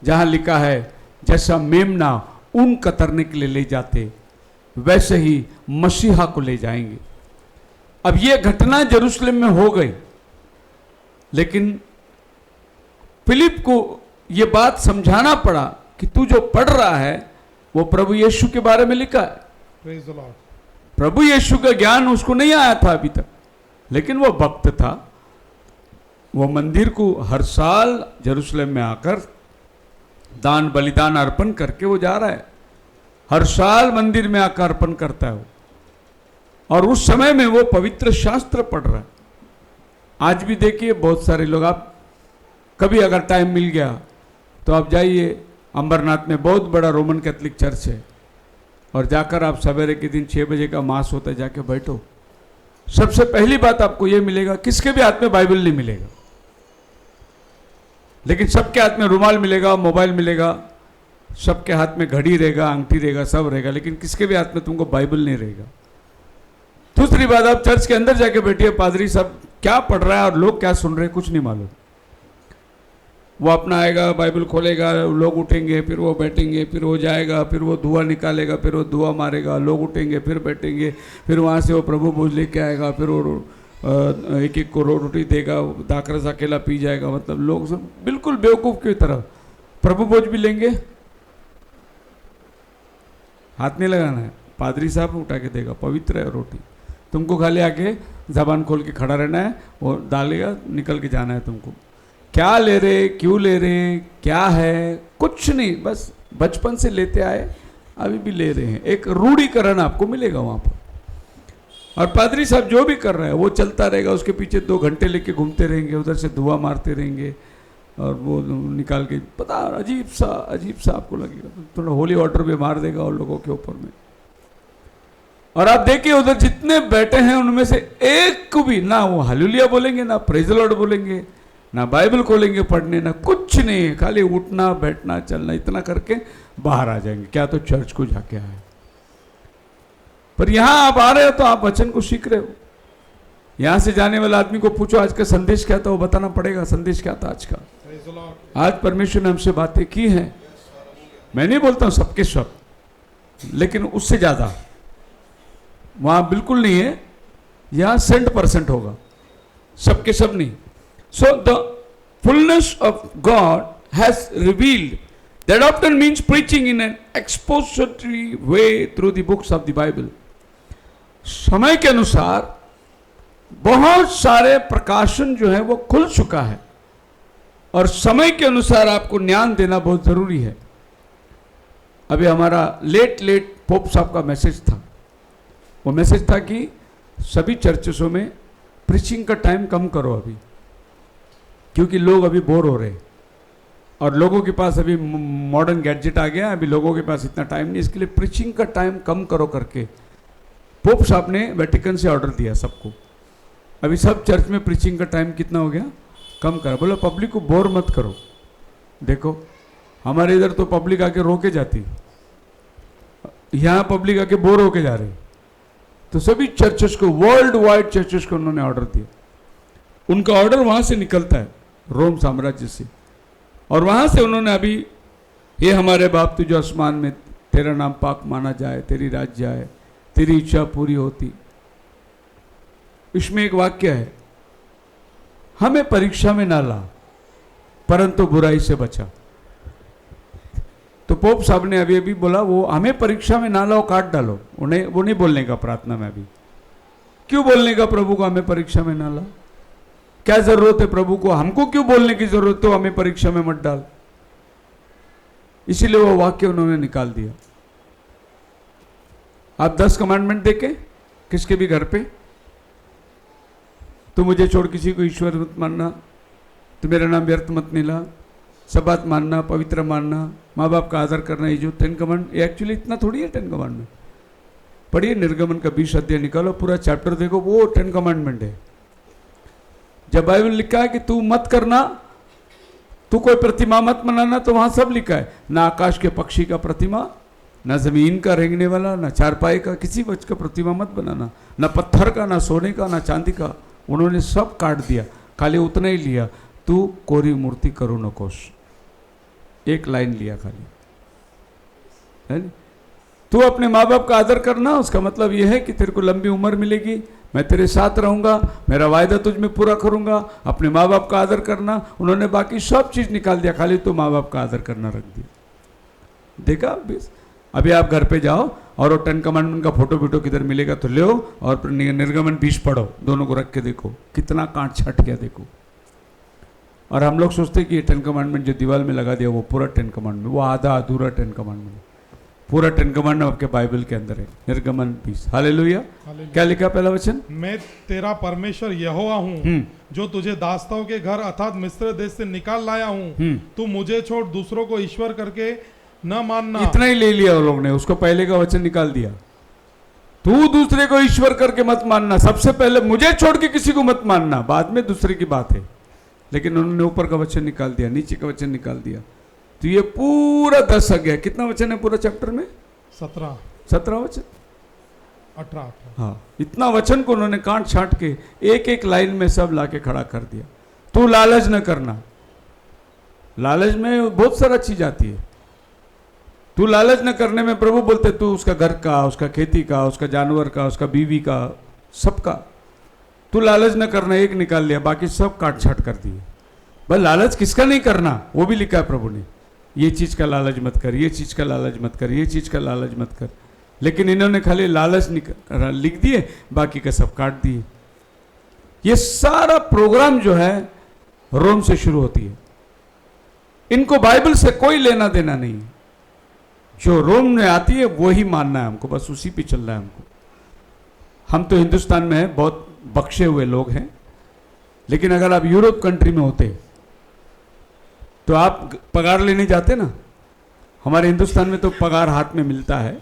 जहां लिखा है, जैसा मेमना ऊन कतरने के लिए ले जाते, वैसे ही मसीहा को ले जाएंगे। अब ये घटना यरूशलेम में हो गई, लेकिन फिलिप को ये बात समझाना पड़ा कि तू जो पढ़ रहा है वो प्रभु यीशु के बारे में लिखा है। Praise the Lord. प्रभु यीशु का ज्ञान उसको नहीं आया था अभी तक, लेकिन वो भक्त था। वो मंदिर को हर साल यरूशलेम में आकर दान बलिदान अर्पण करके वो जा रहा है। हर साल मंदिर में आकर अर्पण करता है वो, और उस समय में वो पवित्र शास्त्र पढ़ रहा है। आज भी देखिए बहुत सारे लोग, आप कभी अगर टाइम मिल गया तो आप जाइए, अंबरनाथ में बहुत बड़ा रोमन कैथोलिक चर्च है, और जाकर आप सवेरे के दिन 6 बजे का मास होता है, जाके बैठो। सबसे पहली बात आपको ये मिलेगा, किसके भी हाथ में बाइबल नहीं मिलेगा, लेकिन सबके हाथ में रुमाल मिलेगा, मोबाइल मिलेगा, सबके हाथ में घड़ी रहेगा, अंगूठी रहेगा, सब रहेगा, लेकिन किसके भी हाथ में तुमको बाइबल नहीं रहेगा। दूसरी बात, आप चर्च के अंदर जाके बैठिए, पादरी सब क्या पढ़ रहा है और लोग क्या सुन रहे हैं कुछ नहीं मालूम। वो अपना आएगा, बाइबल खोलेगा, लोग उठेंगे, फिर वो बैठेंगे, फिर वो जाएगा, फिर वो धुआं निकालेगा, फिर वो धुआं मारेगा, लोग उठेंगे, फिर बैठेंगे, फिर वहाँ से वो प्रभु भोज लेके आएगा, फिर वो एक एक को रोटी देगा, दाखरस अकेला पी जाएगा। मतलब लोग सब बिल्कुल बेवकूफ़ की तरह प्रभु भोज भी लेंगे हाथ नहीं लगाना है, पादरी साहब उठा के देगा, पवित्र है रोटी। तुमको खाली आके जबान खोल के खड़ा रहना है, वो डालेगा, निकल के जाना है तुमको। क्या ले रहे, क्यों ले रहे, क्या है, कुछ नहीं, बस बचपन से लेते आए, अभी भी ले रहे हैं। एक रूढ़ीकरण आपको मिलेगा वहाँ पर। और पादरी साहब जो भी कर रहा है वो चलता रहेगा, उसके पीछे 2 घंटे लेके घूमते रहेंगे, उधर से धुआं मारते रहेंगे और वो निकाल के, पता अजीब सा आपको लगेगा, थोड़ा होली वाटर भी मार देगा उन लोगों के ऊपर में। और आप देखिए उधर जितने बैठे हैं उनमें से एक को भी ना वो हालेलुया बोलेंगे, ना प्रेज द लॉर्ड बोलेंगे, ना बाइबल खोलेंगे पढ़ने, ना कुछ नहीं, खाली उठना बैठना चलना, इतना करके बाहर आ जाएंगे। क्या तो चर्च को जाके आए। पर यहां आप आ रहे हो तो आप वचन को सीख रहे हो। यहां से जाने वाले आदमी को पूछो आज का संदेश क्या था, वो बताना पड़ेगा संदेश क्या था आज का। आज परमेश्वर ने हमसे बातें की हैं, मैं नहीं बोलता हूं सबके सब, लेकिन उससे ज्यादा वहां बिल्कुल नहीं है, यहां 100% होगा, सबके सब नहीं। So the fullness of God has revealed, that often means preaching in an expository way through the books of the Bible. समय के अनुसार बहुत सारे प्रकाशन जो है वो खुल चुका है, और समय के अनुसार आपको ज्ञान देना बहुत जरूरी है। अभी हमारा लेट पोप साहब का मैसेज था, वो मैसेज था कि सभी चर्चों में प्रीचिंग का टाइम कम करो अभी, क्योंकि लोग अभी बोर हो रहे हैं और लोगों के पास अभी मॉडर्न गैजेट आ गया, अभी लोगों के पास इतना टाइम नहीं, इसके लिए प्रीचिंग का टाइम कम करो करके पोप साहब ने वेटिकन से ऑर्डर दिया सबको। अभी सब चर्च में प्रीचिंग का टाइम कितना हो गया, कम करा। बोला पब्लिक को बोर मत करो। देखो हमारे इधर तो पब्लिक आके रोके जाती, यहाँ पब्लिक आके बोर होके जा रही। तो सभी चर्चेस को, वर्ल्ड वाइड चर्चेस को उन्होंने ऑर्डर दिया। उनका ऑर्डर वहां से निकलता है, रोम साम्राज्य से, और वहां से उन्होंने अभी, ये हमारे बाप तू जो आसमान में, तेरा नाम पाक माना जाए, तेरी राज्य आए, तेरी इच्छा पूरी होती। इसमें एक वाक्य है, हमें परीक्षा में ना ला परंतु बुराई से बचा। तो पोप साहब ने अभी अभी बोला वो हमें परीक्षा में ना लाओ, काट डालो, उन्हें वो नहीं बोलने का प्रार्थना में। अभी क्यों बोलने का प्रभु को हमें परीक्षा में ना ला? क्या जरूरत है प्रभु को, हमको क्यों बोलने की जरूरत, तो हमें परीक्षा में मत डाल। इसीलिए वो वाक्य उन्होंने निकाल दिया। आप 10 कमांडमेंट देके किसके भी घर पे, तू मुझे छोड़ किसी को ईश्वर मत मानना, तू मेरा नाम व्यर्थ मत मिला, सबात मानना, पवित्र मानना, माँ बाप का आदर करना, ये जो 10 कमांड, ये एक्चुअली इतना थोड़ी है 10 कमांडमेंट। पढ़िए निर्गमन का 20 अध्याय निकालो, पूरा चैप्टर देखो, वो 10 कमांडमेंट है। जब बाइबल लिखा है कि तू मत करना, तू कोई प्रतिमा मत बनाना, तो वहां सब लिखा है, ना आकाश के पक्षी का प्रतिमा, ना जमीन का रेंगने वाला, ना चारपाई का, किसी वच का प्रतिमा मत बनाना, ना पत्थर का, ना सोने का, ना चांदी का। उन्होंने सब काट दिया, खाली उतना ही लिया, तू कोरी मूर्ति करो नकोश, एक लाइन लिया खाली, है नहीं? तू अपने माँ बाप का आदर करना, उसका मतलब यह है कि तेरे को लंबी उम्र मिलेगी, मैं तेरे साथ रहूंगा, मेरा वायदा तुझ में पूरा करूंगा। अपने माँ बाप का आदर करना, उन्होंने बाकी सब चीज निकाल दिया, खाली तो माँ बाप का आदर करना रख दिया। देखा? अभी आप घर पे जाओ और वो 10 कमांडमेंट का फोटो वीटो किधर मिलेगा तो ले और निर्गमन 20 पढ़ो, दोनों को रख के देखो कितना कांट छट गया, देखो। और हम लोग सोचते कि ये 10 कमांडमेंट जो दीवार में लगा दिया वो पूरा 10 कमांडमेंट, वो आधा अधूरा 10 कमांडमेंट। पूरा 10 कमांडमेंट आपके बाइबल के अंदर है, निर्गमन 20। हालेलुया। क्या लिखा पहला वचन? मैं तेरा परमेश्वर यहोवा हूँ जो तुझे दासताओं के घर अर्थात मिस्र देश से निकाल लाया हूँ। तू मुझे छोड़ दूसरों को ईश्वर करके न मानना। इतना ही ले लिया वो लोग ने, उसको पहले का वचन निकाल दिया। तू दूसरे को ईश्वर करके मत मानना, सबसे पहले मुझे छोड़ के किसी को मत मानना, बाद में दूसरे की बात है। लेकिन उन्होंने ऊपर का वचन निकाल दिया, नीचे का वचन निकाल दिया, तो ये पूरा 10 आ गया। कितना वचन है पूरा चैप्टर में? 17 वचन, 18। हाँ, इतना वचन को उन्होंने काट छांट के एक एक लाइन में सब लाके खड़ा कर दिया। तू लालच न करना, लालच में बहुत सारा चीज आती है। तू लालच न करने में प्रभु बोलते तू उसका घर का, उसका खेती का, उसका जानवर का, उसका बीवी का, सबका तू लालच न करना, एक निकाल लिया, बाकी सब काट छाट कर दिए। बस लालच किसका नहीं करना वो भी लिखा है प्रभु ने, ये चीज का लालच मत कर, ये चीज का लालच मत कर, ये चीज का लालच मत कर। लेकिन इन्होंने खाली लालच लिख दिए, बाकी का सब काट दिए। ये सारा प्रोग्राम जो है रोम से शुरू होती है। इनको बाइबल से कोई लेना देना नहीं है। जो रोम में आती है वही मानना है हमको, बस उसी पे चलना है हमको। हम तो हिंदुस्तान में हैं, बहुत बख्शे हुए लोग हैं, लेकिन अगर आप यूरोप कंट्री में होते तो आप पगार लेने जाते ना। हमारे हिंदुस्तान में तो पगार हाथ में मिलता है,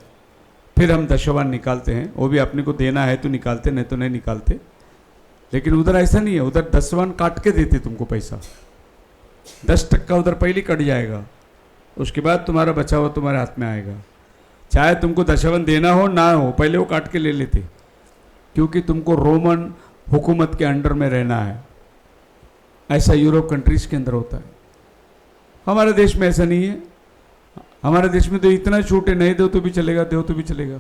फिर हम दशवान निकालते हैं, वो भी अपने को देना है तो निकालते, नहीं तो नहीं निकालते। लेकिन उधर ऐसा नहीं है, उधर दशवान काट के देते तुमको पैसा। 10% उधर पहले कट जाएगा, उसके बाद तुम्हारा बचा हुआ तुम्हारे हाथ में आएगा। चाहे तुमको दशवान देना हो ना हो, पहले वो काट के ले लेते, क्योंकि तुमको रोमन हुकूमत के अंडर में रहना है। ऐसा यूरोप कंट्रीज के अंदर होता है। हमारे देश में ऐसा नहीं है। हमारे देश में तो इतना छूट है, नहीं दो तो भी चलेगा, दो तो भी चलेगा,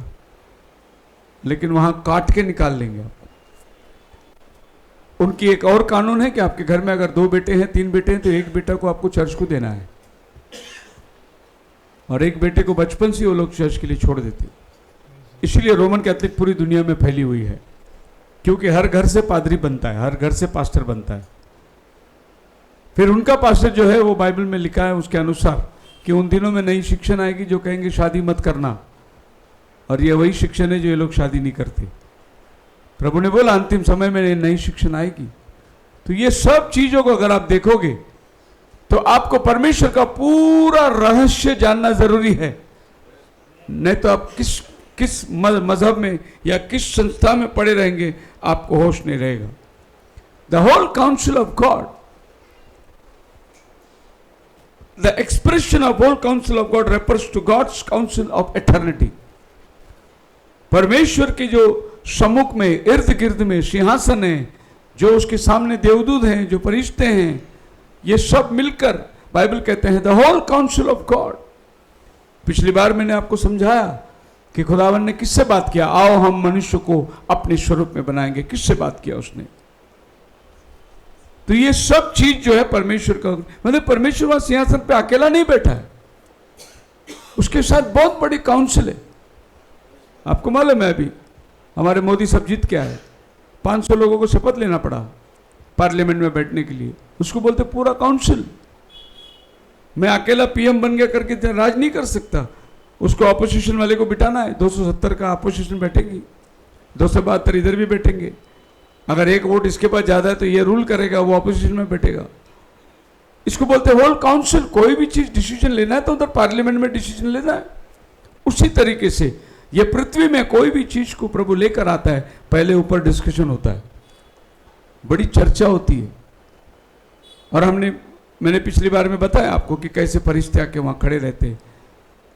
लेकिन वहां काट के निकाल लेंगे आप। उनकी एक और कानून है कि आपके घर में अगर 2 बेटे हैं, 3 बेटे हैं, तो एक बेटा को आपको चर्च को देना है, और एक बेटे को बचपन से वो लोग चर्च के लिए छोड़ देते। इसलिए रोमन कैथोलिक पूरी दुनिया में फैली हुई है, क्योंकि हर घर से पादरी बनता है, हर घर से पास्टर बनता है। फिर उनका पास्टर जो है वो बाइबल में लिखा है उसके अनुसार कि उन दिनों में नई शिक्षण आएगी जो कहेंगे शादी मत करना, और ये वही शिक्षण है जो ये लोग शादी नहीं करते। प्रभु ने बोला अंतिम समय में नई शिक्षण आएगी। तो ये सब चीजों को अगर आप देखोगे तो आपको परमेश्वर का पूरा रहस्य जानना जरूरी है, नहीं तो आप किस मजहब में या किस संस्था में पड़े रहेंगे आपको होश नहीं रहेगा। The whole council of God, the expression of whole council of God refers to God's council of eternity. परमेश्वर के जो सम्मुख में इर्द गिर्द में सिंहासन है, जो उसके सामने देवदूत हैं, जो फरिश्ते हैं, ये सब मिलकर बाइबल कहते हैं the whole council of God. पिछली बार मैंने आपको समझाया कि खुदावन ने किससे बात किया, आओ हम मनुष्य को अपने स्वरूप में बनाएंगे। किससे बात किया उसने? तो ये सब चीज जो है परमेश्वर का, मतलब परमेश्वर वहां सिंहासन पे अकेला नहीं बैठा है, उसके साथ बहुत बड़ी काउंसिल है। आपको मालूम है अभी हमारे मोदी साहब जीत क्या है, 500 लोगों को शपथ लेना पड़ा पार्लियामेंट में बैठने के लिए। उसको बोलते पूरा काउंसिल। मैं अकेला पीएम बन गया करके राज नहीं कर सकता, उसको अपोजिशन वाले को बिठाना है। 270 का अपोजिशन बैठेगी, 272 इधर भी बैठेंगे। अगर एक वोट इसके पास ज्यादा है तो ये रूल करेगा, वो अपोजिशन में बैठेगा। इसको बोलते होल काउंसिल। कोई भी चीज डिसीजन लेना है तो उधर पार्लियामेंट में डिसीजन लेना है। उसी तरीके से ये पृथ्वी में कोई भी चीज को प्रभु लेकर आता है, पहले ऊपर डिस्कशन होता है, बड़ी चर्चा होती है। और मैंने पिछली बार में बताया आपको कि कैसे फरिश्ते आके वहां खड़े रहते हैं।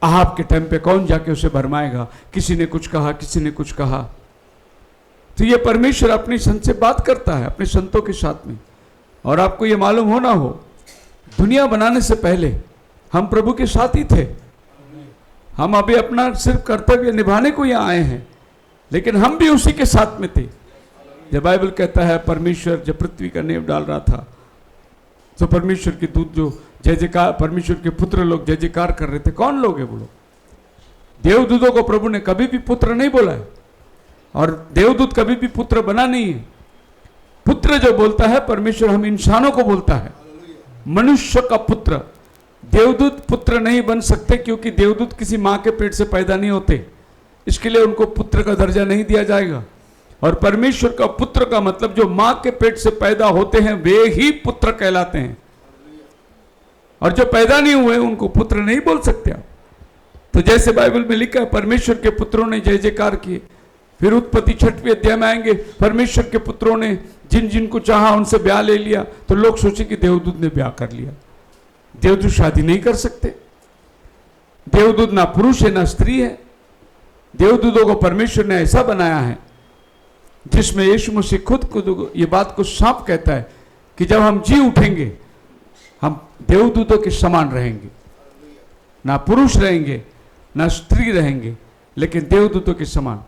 आहाब के टाइम पे कौन जाके उसे भरमाएगा, किसी ने कुछ कहा, किसी ने कुछ कहा। तो ये परमेश्वर अपने संत से बात करता है, अपने संतों के साथ में। और आपको ये मालूम होना हो, दुनिया बनाने से पहले हम प्रभु के साथ ही थे। हम अभी अपना सिर्फ कर्तव्य निभाने को यहाँ आए हैं, लेकिन हम भी उसी के साथ में थे। जब बाइबल कहता है परमेश्वर जब पृथ्वी का नींव डाल रहा था, तो परमेश्वर के दूत जो जय जयकार, परमेश्वर के पुत्र लोग जय जयकार कर रहे थे। कौन लोग है वो लोग? देवदूतों को प्रभु ने कभी भी पुत्र नहीं बोला है, और देवदूत कभी भी पुत्र बना नहीं है। पुत्र जो बोलता है परमेश्वर हम इंसानों को बोलता है, मनुष्य का पुत्र। देवदूत पुत्र नहीं बन सकते, क्योंकि देवदूत किसी मां के पेट से पैदा नहीं होते, इसके लिए उनको पुत्र का दर्जा नहीं दिया जाएगा। और परमेश्वर का पुत्र का मतलब जो मां के पेट से पैदा होते हैं वे ही पुत्र कहलाते हैं, और जो पैदा नहीं हुए उनको पुत्र नहीं बोल सकते आप। तो जैसे बाइबल में लिखा है परमेश्वर के पुत्रों ने जय जयकार किए। फिर उत्पत्ति 6वें अध्याय में आएंगे, परमेश्वर के पुत्रों ने जिन जिन को चाहा उनसे ब्याह ले लिया। तो लोग सोचे कि देवदूत ने ब्याह कर लिया। देवदूत शादी नहीं कर सकते। देवदूत ना पुरुष है ना स्त्री है। देवदूतों को परमेश्वर ने ऐसा बनाया है जिसमें यीशु मसीह खुद को ये बात को साफ कहता है कि जब हम जी उठेंगे हम देवदूतों के समान रहेंगे। ना पुरुष रहेंगे ना स्त्री रहेंगे, लेकिन देवदूतों के समान।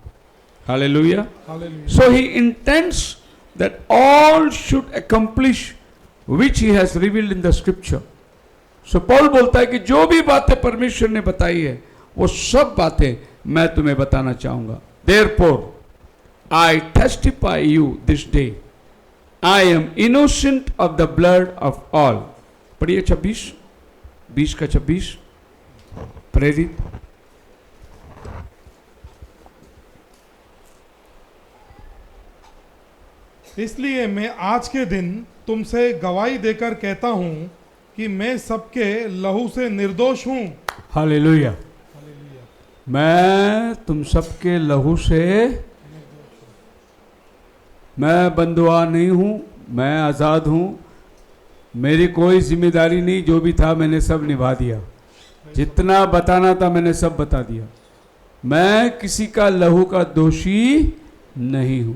Hallelujah. So he intends that all should accomplish which he has revealed in the scripture. So Paul बोलता है कि जो भी बातें परमेश्वर ने बताई है वो सब बातें मैं तुम्हें बताना चाहूंगा। Therefore, I testify you this day, I am innocent of the blood of all. पढ़िए 20 का 26 प्रेरित। इसलिए मैं आज के दिन तुमसे गवाही देकर कहता हूं कि मैं सबके लहू से निर्दोष हूं। हालेलुया। मैं तुम सबके लहू से, मैं बंधुआ नहीं हूं, मैं आज़ाद हूं, मेरी कोई जिम्मेदारी नहीं, जो भी था मैंने सब निभा दिया, जितना बताना था मैंने सब बता दिया, मैं किसी का लहू का दोषी नहीं हूं।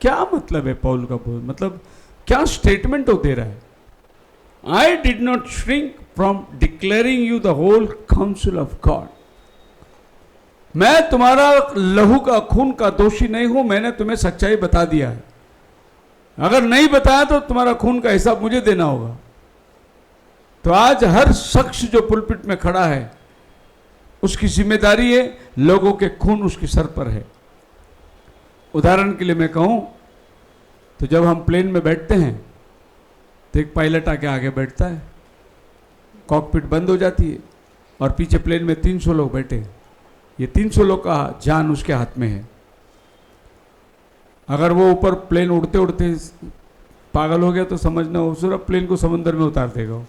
क्या मतलब है पौल का बोल, मतलब क्या स्टेटमेंट हो दे रहा है? I did not shrink from declaring you the whole council of God. मैं तुम्हारा लहू का, खून का दोषी नहीं हूं, मैंने तुम्हें सच्चाई बता दिया है। अगर नहीं बताया तो तुम्हारा खून का हिसाब मुझे देना होगा। तो आज हर शख्स जो पुलपिट में खड़ा है उसकी जिम्मेदारी है, लोगों के खून उसके सर पर है। उदाहरण के लिए मैं कहूं तो जब हम प्लेन में बैठते हैं तो एक पायलट आके आगे बैठता है, कॉकपिट बंद हो जाती है और पीछे प्लेन में 300 लोग बैठे हैं। ये 300 लोग का जान उसके हाथ में है। अगर वो ऊपर प्लेन उड़ते उड़ते पागल हो गया तो समझना वो सिर्फ प्लेन को समंदर में उतार देगा।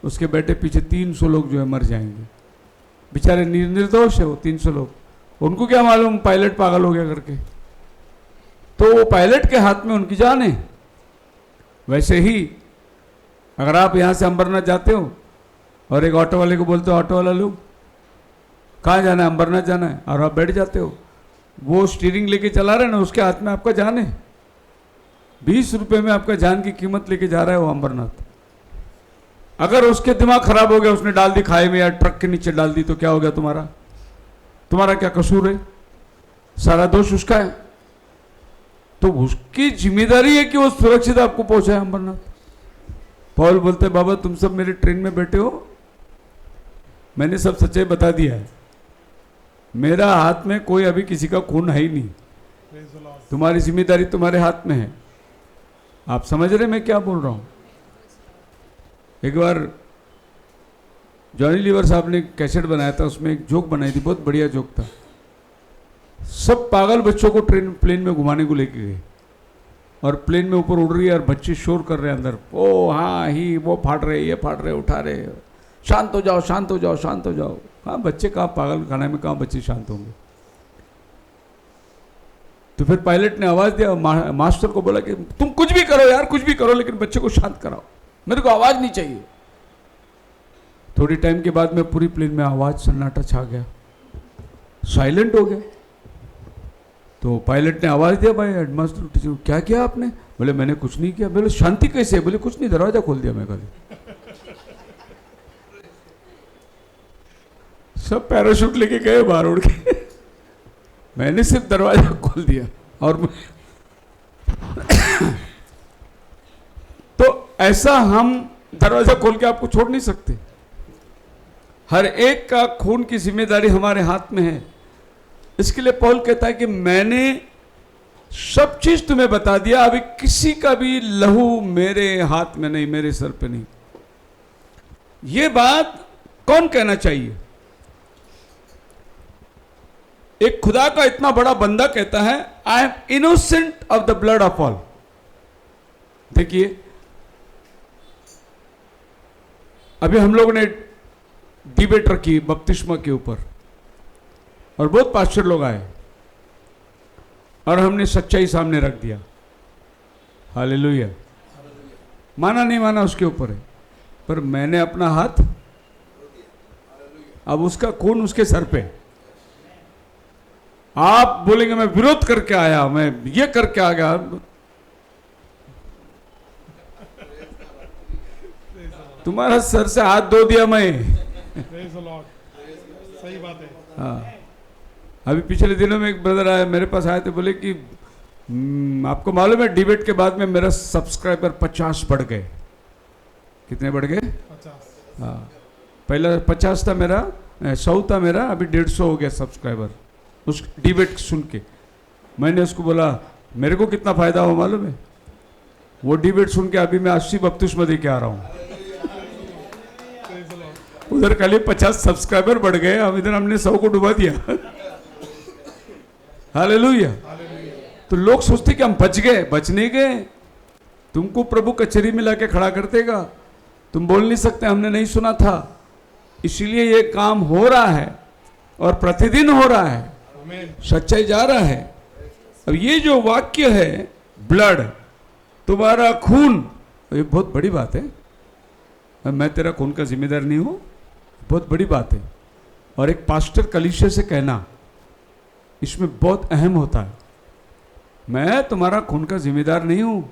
उसके बैठे पीछे 300 लोग जो है मर जाएंगे। बेचारे निर्दोष है वो 300 लोग, उनको क्या मालूम पायलट पागल हो गया करके। तो वो पायलट के हाथ में उनकी जान है। वैसे ही अगर आप यहाँ से अंबरनाथ जाते हो और एक ऑटो वाले को बोलते हो, ऑटो वाला लोग कहाँ जाना है, अंबरनाथ जाना है, और आप बैठ जाते हो, वो स्टीयरिंग लेके चला रहा है ना, उसके हाथ में आपका जान है। 20 रुपए में आपका जान की कीमत लेके जा रहा है वो अंबरनाथ। अगर उसके दिमाग खराब हो गया, उसने डाल दी खाई में या ट्रक के नीचे डाल दी, तो क्या हो गया तुम्हारा? तुम्हारा क्या कसूर है? सारा दोष उसका है। तो उसकी जिम्मेदारी है कि वो सुरक्षित आपको पहुंचाए अंबरनाथ। पौल बोलते बाबा तुम सब मेरे ट्रेन में बैठे हो, मैंने सब सच्चाई बता दिया है, मेरा हाथ में कोई अभी किसी का खून है ही नहीं, तुम्हारी जिम्मेदारी तुम्हारे हाथ में है। आप समझ रहे मैं क्या बोल रहा हूं? एक बार जॉनी लीवर साहब ने कैसेट बनाया था, उसमें एक जोक बनाई थी, बहुत बढ़िया जोक था। सब पागल बच्चों को प्लेन में घुमाने को लेके गए और प्लेन में ऊपर उड़ रही है और बच्चे शोर कर रहे हैं अंदर, ओ हाँ ही वो फाड़ रहे, ये फाड़ रहे, उठा रहे, शांत हो जाओ, शांत हो जाओ, शांत हो जाओ। हाँ बच्चे कहाँ, पागल खाने में कहाँ बच्चे शांत होंगे। तो फिर पायलट ने आवाज दिया, मास्टर को बोला कि तुम कुछ भी करो यार, कुछ भी करो, लेकिन बच्चे को शांत कराओ, मेरे को आवाज नहीं चाहिए। थोड़ी टाइम के बाद में पूरी प्लेन में आवाज, सन्नाटा छा गया, साइलेंट हो गया। तो पायलट ने आवाज दिया, भाई हेडमास्टर टीचर क्या किया आपने? बोले मैंने कुछ नहीं किया। बोले शांति कैसे? बोले कुछ नहीं, दरवाजा खोल दिया मैं खाली। सब पैराशूट लेके गए बाहर उड़ के, मैंने सिर्फ दरवाजा खोल दिया। और तो ऐसा हम दरवाजा खोल के आपको छोड़ नहीं सकते। हर एक का खून की जिम्मेदारी हमारे हाथ में है। इसके लिए पौल कहता है कि मैंने सब चीज तुम्हें बता दिया, अभी किसी का भी लहू मेरे हाथ में नहीं, मेरे सर पे नहीं। ये बात कौन कहना चाहिए? एक खुदा का इतना बड़ा बंदा कहता है I am innocent of the blood of all. देखिए अभी हम लोगों ने डिबेट रखी बपतिस्मा के ऊपर और बहुत पास्टर लोग आए और हमने सच्चाई सामने रख दिया। हालेलुया। माना नहीं माना उसके ऊपर है, पर मैंने अपना हाथ, अब उसका खून उसके सर पे। आप बोलेंगे मैं विरोध करके आया, मैं ये करके आ गया, तुम्हारा सर से हाथ धो दिया मैं। सही बात है। हाँ, अभी पिछले दिनों में एक ब्रदर आया मेरे पास, आए थे, बोले कि आपको मालूम है डिबेट के बाद में मेरा सब्सक्राइबर 50 बढ़ गए। कितने बढ़ गए? 50। हाँ, पहला 50 था मेरा 100 था मेरा, अभी 150 हो गया सब्सक्राइबर उस डिबेट सुन के। मैंने उसको बोला मेरे को कितना फायदा हुआ मालूम है? वो डिबेट सुन के अभी मैं 80 बपतिस्मा दे के आ रहा हूँ। उधर खाली 50 सब्सक्राइबर बढ़ गए, हम इधर हमने 100 को डुबा दिया। हालेलुया। तो लोग सोचते कि हम बच गए, बच नहीं गए। तुमको प्रभु कचहरी में लाके खड़ा कर देगा, तुम बोल नहीं सकते हमने नहीं सुना था। इसीलिए ये काम हो रहा है और प्रतिदिन हो रहा है, सच्चाई जा रहा है। अब ये जो वाक्य है ब्लड, तुम्हारा खून, ये बहुत बड़ी बात है। अब मैं तेरा खून का जिम्मेदार नहीं हूं, बहुत बड़ी बात है। और एक पास्टर कलीसिया से कहना इसमें बहुत अहम होता है, मैं तुम्हारा खून का जिम्मेदार नहीं हूं।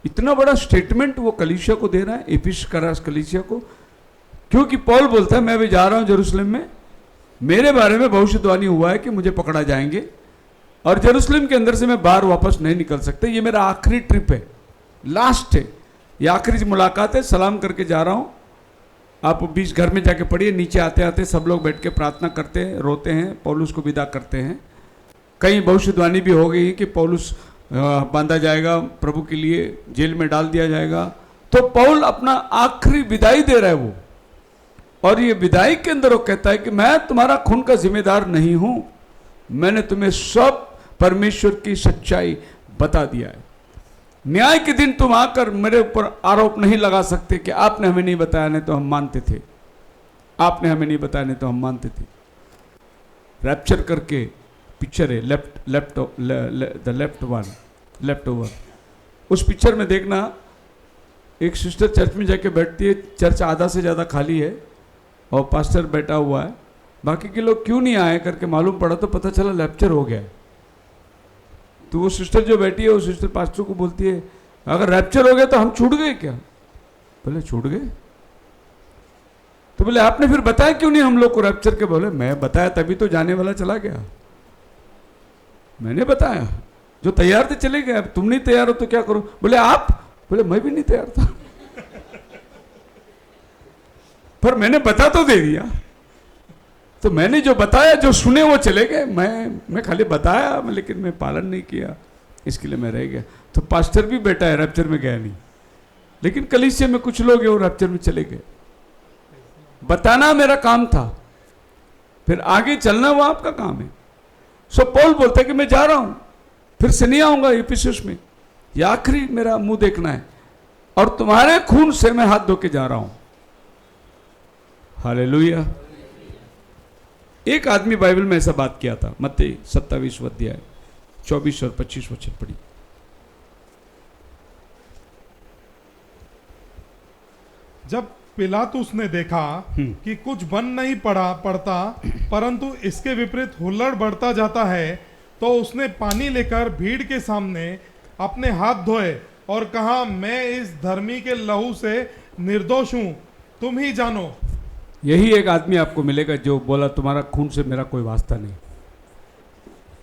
इतना बड़ा स्टेटमेंट वो कलीसिया को दे रहा है, एफिस करास कलीसिया को, क्योंकि पौल बोलता है मैं भी जा रहा हूं जेरूशलेम में, मेरे बारे में भविष्यवाणी हुआ है कि मुझे पकड़ा जाएंगे और जेरूशलेम के अंदर से मैं बाहर वापस नहीं निकल सकते। ये मेरा आखिरी ट्रिप है, लास्ट है, ये आखिरी मुलाकात है, सलाम करके जा रहा हूं। आप बीच घर में जाके पढ़िए, नीचे आते आते सब लोग बैठ के प्रार्थना करते हैं, रोते हैं, पौलुस को विदा करते हैं। कहीं भविष्यवाणी भी हो गई कि पौलुस बांधा जाएगा, प्रभु के लिए जेल में डाल दिया जाएगा। तो पौल अपना आखिरी विदाई दे रहा है वो, और ये विदाई के अंदर वो कहता है कि मैं तुम्हारा खून का जिम्मेदार नहीं हूं, मैंने तुम्हें सब परमेश्वर की सच्चाई बता दिया है। न्याय के दिन तुम आकर मेरे ऊपर आरोप नहीं लगा सकते कि आपने हमें नहीं बताया, नहीं तो हम मानते थे, आपने हमें नहीं बताया, नहीं तो हम मानते थे। रैप्चर करके पिक्चर है, लेफ्ट ओवर, उस पिक्चर में देखना एक सिस्टर चर्च में जाके बैठती है, चर्च आधा से ज़्यादा खाली है और पास्टर बैठा हुआ है, बाकी के लोग क्यों नहीं आए करके मालूम पड़ा तो पता चला लेक्चर हो गया है। तो वो सिस्टर जो बैठी है वो सिस्टर पास्टर को बोलती है अगर रैप्चर हो गया तो हम छूट गए क्या? बोले छूट गए। तो बोले आपने फिर बताया क्यों नहीं हम लोग को रैप्चर के? बोले मैं बताया तभी तो जाने वाला चला गया, मैंने बताया, जो तैयार थे चले गए, अब तुम नहीं तैयार हो तो क्या करो? बोले आप? बोले मैं भी नहीं तैयार था पर मैंने बता तो दे दिया। तो मैंने जो बताया, जो सुने वो चले गए, मैं खाली बताया लेकिन मैं पालन नहीं किया, इसके लिए मैं रह गया। तो पास्टर भी बेटा है, रैप्चर में गया नहीं, लेकिन कलीसिया में कुछ लोग हैं वो रैप्चर में चले गए। बताना मेरा काम था, फिर आगे चलना वो आपका काम है। सो पौल बोलता है कि मैं जा रहा हूं, फिर से नहीं आऊंगा इफिसुस में, ये आखिरी मेरा मुंह देखना है और तुम्हारे खून से मैं हाथ धो के जा रहा हूं। हालेलुया। एक आदमी बाइबल में ऐसा बात किया था, मत्ती 27 अध्याय 24 और 25 वचन पढ़ी। जब पिलातुस ने देखा कि कुछ बन नहीं पड़ता परंतु इसके विपरीत हुल्लड़ बढ़ता जाता है, तो उसने पानी लेकर भीड़ के सामने अपने हाथ धोए और कहा मैं इस धर्मी के लहू से निर्दोष हूं, तुम ही जानो। यही एक आदमी आपको मिलेगा जो बोला तुम्हारा खून से मेरा कोई वास्ता नहीं।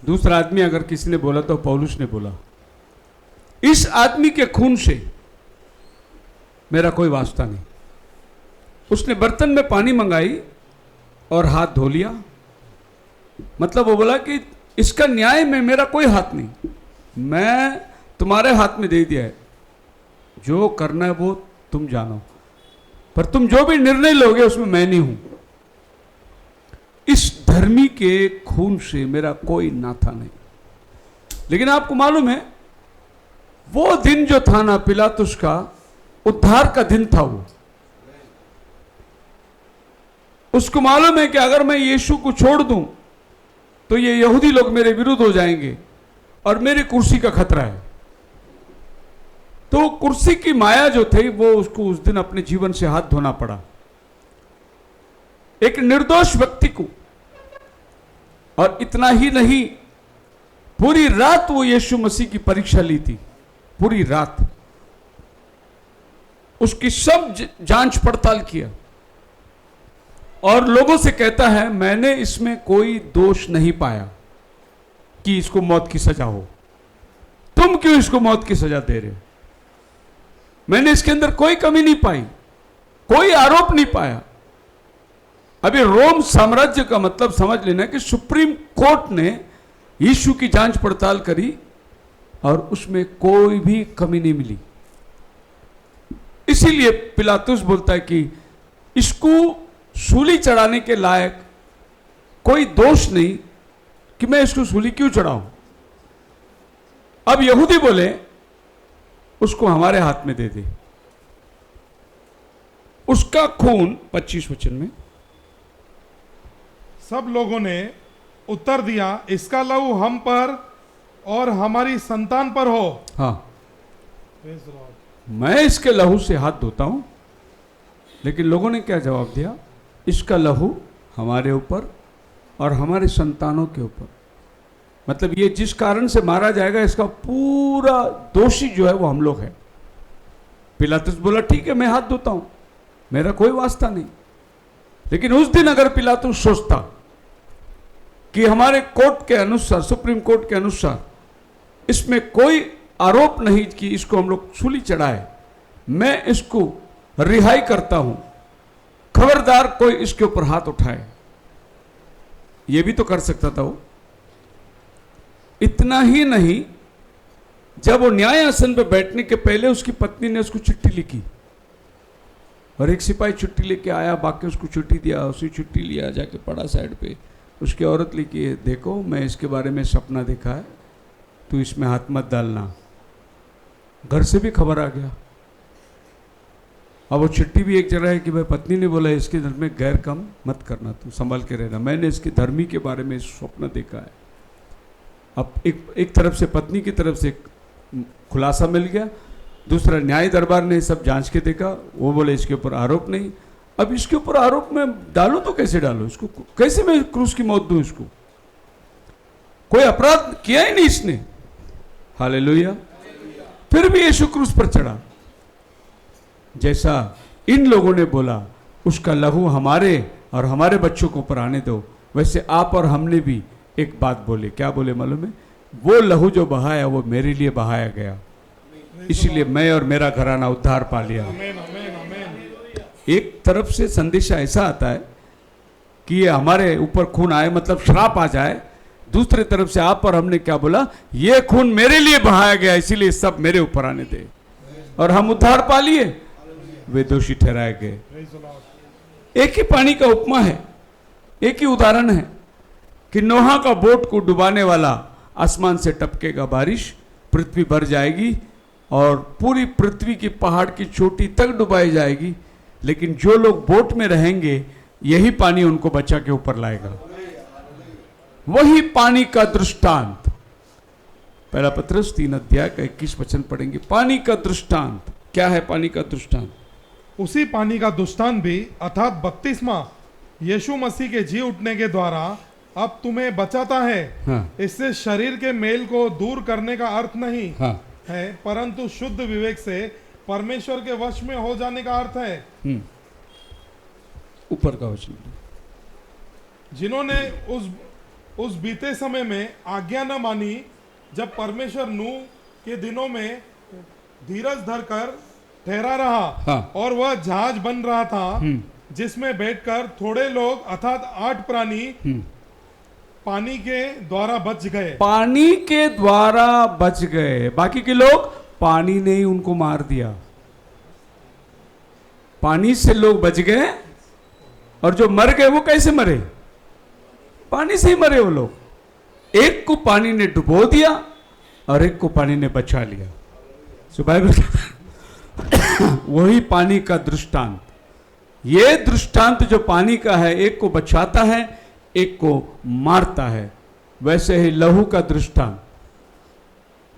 दूसरा आदमी अगर किसी ने बोला तो पौलुस ने बोला इस आदमी के खून से मेरा कोई वास्ता नहीं। उसने बर्तन में पानी मंगाई और हाथ धो लिया, मतलब वो बोला कि इसका न्याय में मेरा कोई हाथ नहीं, मैं तुम्हारे हाथ में दे दिया है, जो करना है वो तुम जानो, पर तुम जो भी निर्णय लोगे उसमें मैं नहीं हूं। इस धर्मी के खून से मेरा कोई नाता नहीं। लेकिन आपको मालूम है वो दिन जो था ना पिलातुस का, उद्धार का दिन था वो। उसको मालूम है कि अगर मैं यीशु को छोड़ दूं तो ये यहूदी लोग मेरे विरुद्ध हो जाएंगे और मेरी कुर्सी का खतरा है। तो कुर्सी की माया जो थी वो उसको उस दिन अपने जीवन से हाथ धोना पड़ा, एक निर्दोष व्यक्ति को। और इतना ही नहीं, पूरी रात वो यीशु मसीह की परीक्षा ली थी, पूरी रात उसकी सब जांच पड़ताल किया और लोगों से कहता है मैंने इसमें कोई दोष नहीं पाया कि इसको मौत की सजा हो, तुम क्यों इसको मौत की सजा दे रहे हो? मैंने इसके अंदर कोई कमी नहीं पाई, कोई आरोप नहीं पाया। अभी रोम साम्राज्य का मतलब समझ लेना कि सुप्रीम कोर्ट ने यीशु की जांच पड़ताल करी और उसमें कोई भी कमी नहीं मिली। इसीलिए पिलातुस बोलता है कि इसको सूली चढ़ाने के लायक कोई दोष नहीं कि मैं इसको सूली क्यों चढ़ाऊं। अब यहूदी बोले उसको हमारे हाथ में दे दे, उसका खून 25 वचन में सब लोगों ने उत्तर दिया, इसका लहू हम पर और हमारी संतान पर हो। हाँ, Praise the Lord. मैं इसके लहू से हाथ धोता हूं, लेकिन लोगों ने क्या जवाब दिया, इसका लहू हमारे ऊपर और हमारे संतानों के ऊपर। मतलब ये जिस कारण से मारा जाएगा इसका पूरा दोषी जो है वो हम लोग हैं। पिलातुस बोला ठीक है मैं हाथ धोता हूं, मेरा कोई वास्ता नहीं। लेकिन उस दिन अगर पिलातुस सोचता कि हमारे कोर्ट के अनुसार, सुप्रीम कोर्ट के अनुसार इसमें कोई आरोप नहीं कि इसको हम लोग सूली चढ़ाए, मैं इसको रिहाई करता हूं, खबरदार कोई इसके ऊपर हाथ उठाए, ये भी तो कर सकता था वो। इतना ही नहीं, जब वो न्याय आसन पर बैठने के पहले उसकी पत्नी ने उसको चिट्ठी लिखी और एक सिपाही चिट्ठी लेके आया, बाकी उसको चिट्ठी दिया, उसी चिट्ठी लिया जाके पढ़ा साइड पे, उसकी औरत लिखी है, देखो मैं इसके बारे में सपना देखा है, तू इसमें हाथ मत डालना। घर से भी खबर आ गया। अब वो चिट्ठी भी एक जगह है कि भाई पत्नी ने बोला इसके घर में गैर काम मत करना, तू संभाल के रहना, मैंने इसके धर्मी के बारे में स्वप्न देखा है। अब एक तरफ से पत्नी की तरफ से खुलासा मिल गया, दूसरा न्याय दरबार ने सब जांच के देखा, वो बोले इसके ऊपर आरोप नहीं। अब इसके ऊपर आरोप में डालूं तो कैसे डालूं इसको, कैसे मैं क्रूस की मौत दूं इसको, कोई अपराध किया ही नहीं इसने। हालेलुया। फिर भी यीशु क्रूस पर चढ़ा। जैसा इन लोगों ने बोला उसका लहू हमारे और हमारे बच्चों को ऊपर आने दो, वैसे आप और हमने भी एक बात बोले। क्या बोले मालूम है? वो लहू जो बहाया वो मेरे लिए बहाया गया, इसीलिए मैं और मेरा घराना उद्धार पा लिया। एक तरफ से संदेशा ऐसा आता है कि ये हमारे ऊपर खून आए मतलब श्राप आ जाए, दूसरी तरफ से आप और हमने क्या बोला, ये खून मेरे लिए बहाया गया इसीलिए सब मेरे ऊपर आने दे, और हम उद्धार पा लिए, वे दोषी ठहराए गए। एक ही पानी का उपमा है, एक ही उदाहरण है कि नोहा का बोट को डुबाने वाला, आसमान से टपकेगा बारिश, पृथ्वी भर जाएगी और पूरी पृथ्वी की पहाड़ की चोटी तक डुबाई जाएगी, लेकिन जो लोग बोट में रहेंगे यही पानी उनको बचा के ऊपर लाएगा। वही पानी का दृष्टांत, पहला पत्रस 3 अध्याय का 21 वचन पढ़ेंगे। पानी का दृष्टांत क्या है? पानी का दृष्टांत उसी पानी का दृष्टांत भी अर्थात बपतिस्मा यीशु मसीह के जी उठने के द्वारा अब तुम्हें बचाता है। हाँ। इससे शरीर के मेल को दूर करने का अर्थ नहीं हाँ। है, परंतु शुद्ध विवेक से परमेश्वर के वश में हो जाने का अर्थ है। ऊपर का वचन, जिन्होंने उस बीते समय में आज्ञा न मानी, जब परमेश्वर नूह के दिनों में धीरज धरकर ठहरा रहा। हाँ। और वह जहाज बन रहा था जिसमें बैठकर थोड़े लोग अर्थात 8 प्राणी पानी के द्वारा बच गए। पानी के द्वारा बच गए, बाकी के लोग पानी ने ही उनको मार दिया। पानी से लोग बच गए और जो मर गए वो कैसे मरे? पानी से ही मरे वो लोग। एक को पानी ने डुबो दिया और एक को पानी ने बचा लिया। सो बाइबल वही पानी का दृष्टांत, ये दृष्टांत जो पानी का है, एक को बचाता है एक को मारता है, वैसे ही लहू का दृष्टांत।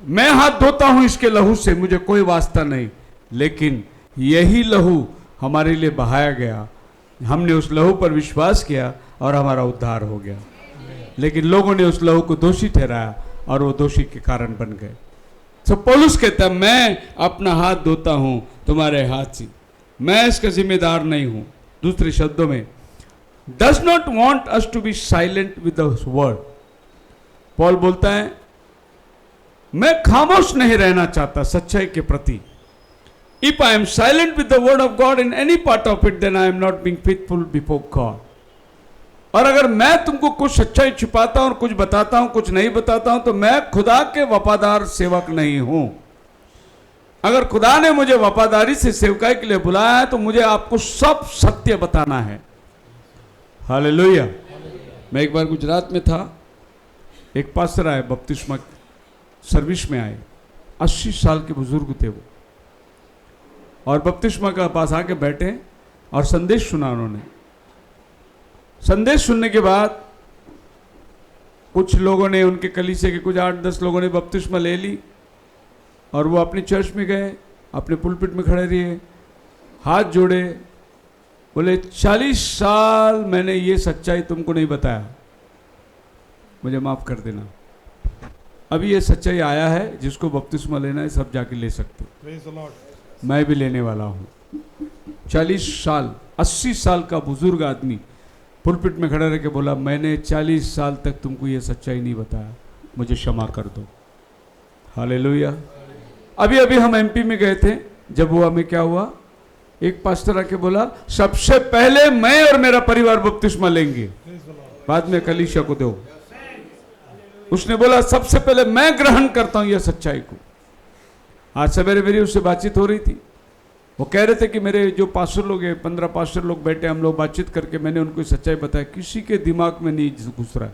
मैं हाथ धोता हूं इसके लहू से, मुझे कोई वास्ता नहीं, लेकिन यही लहू हमारे लिए बहाया गया, हमने उस लहू पर विश्वास किया और हमारा उद्धार हो गया। लेकिन लोगों ने उस लहू को दोषी ठहराया और वो दोषी के कारण बन गए। तो पौलुस कहता है मैं अपना हाथ धोता हूं तुम्हारे हाथ से, मैं इसका जिम्मेदार नहीं हूं। दूसरे शब्दों में, does not want us to be silent with the word। Paul बोलता है मैं खामोश नहीं रहना चाहता सच्चाई के प्रति। If I am silent with the word of God in any part of it, then I am not being faithful before God। और अगर मैं तुमको कुछ सच्चाई छिपाता हूं और कुछ बताता हूं, कुछ नहीं बताता हूं, तो मैं खुदा के वफादार सेवक नहीं हूं। अगर खुदा ने मुझे वफादारी से सेवकाई के लिए बुलाया है तो मुझे आपको सब सत्य बताना है। हालेलुया। मैं एक बार गुजरात में था, एक पास्टर आए, बपतिस्मा सर्विस में आए, 80 साल के बुजुर्ग थे वो, और बपतिस्मा का पास आके बैठे और संदेश सुना उन्होंने। संदेश सुनने के बाद कुछ लोगों ने, उनके कलीसिया के कुछ 8-10 लोगों ने बपतिस्मा ले ली और वो अपनी चर्च में गए, अपने पुलपिट में खड़े रहे, हाथ जोड़े, बोले 40 साल मैंने ये सच्चाई तुमको नहीं बताया, मुझे माफ कर देना। अभी ये सच्चाई आया है, जिसको बपतिस्मा लेना है सब जाके ले सकते। Praise the Lord. मैं भी लेने वाला हूँ। 40 साल, 80 साल का बुजुर्ग आदमी पुलपिट में खड़ा रह के बोला, मैंने 40 साल तक तुमको ये सच्चाई नहीं बताया, मुझे क्षमा कर दो। हालेलुया। अभी अभी हम एमपी में गए थे, जब वो हमें क्या हुआ, एक पास्टर आके बोला सबसे पहले मैं और मेरा परिवार बपतिस्मा लेंगे, बाद में कलीसिया को दो। उसने बोला सबसे पहले मैं ग्रहण करता हूं यह सच्चाई को। आज सवेरे मेरी उससे बातचीत हो रही थी, वो कह रहे थे कि मेरे जो पास्टर लोग हैं, 15 पास्टर लोग बैठे, हम लोग बातचीत करके मैंने उनको सच्चाई बताया, किसी के दिमाग में नहीं घुस रहा है।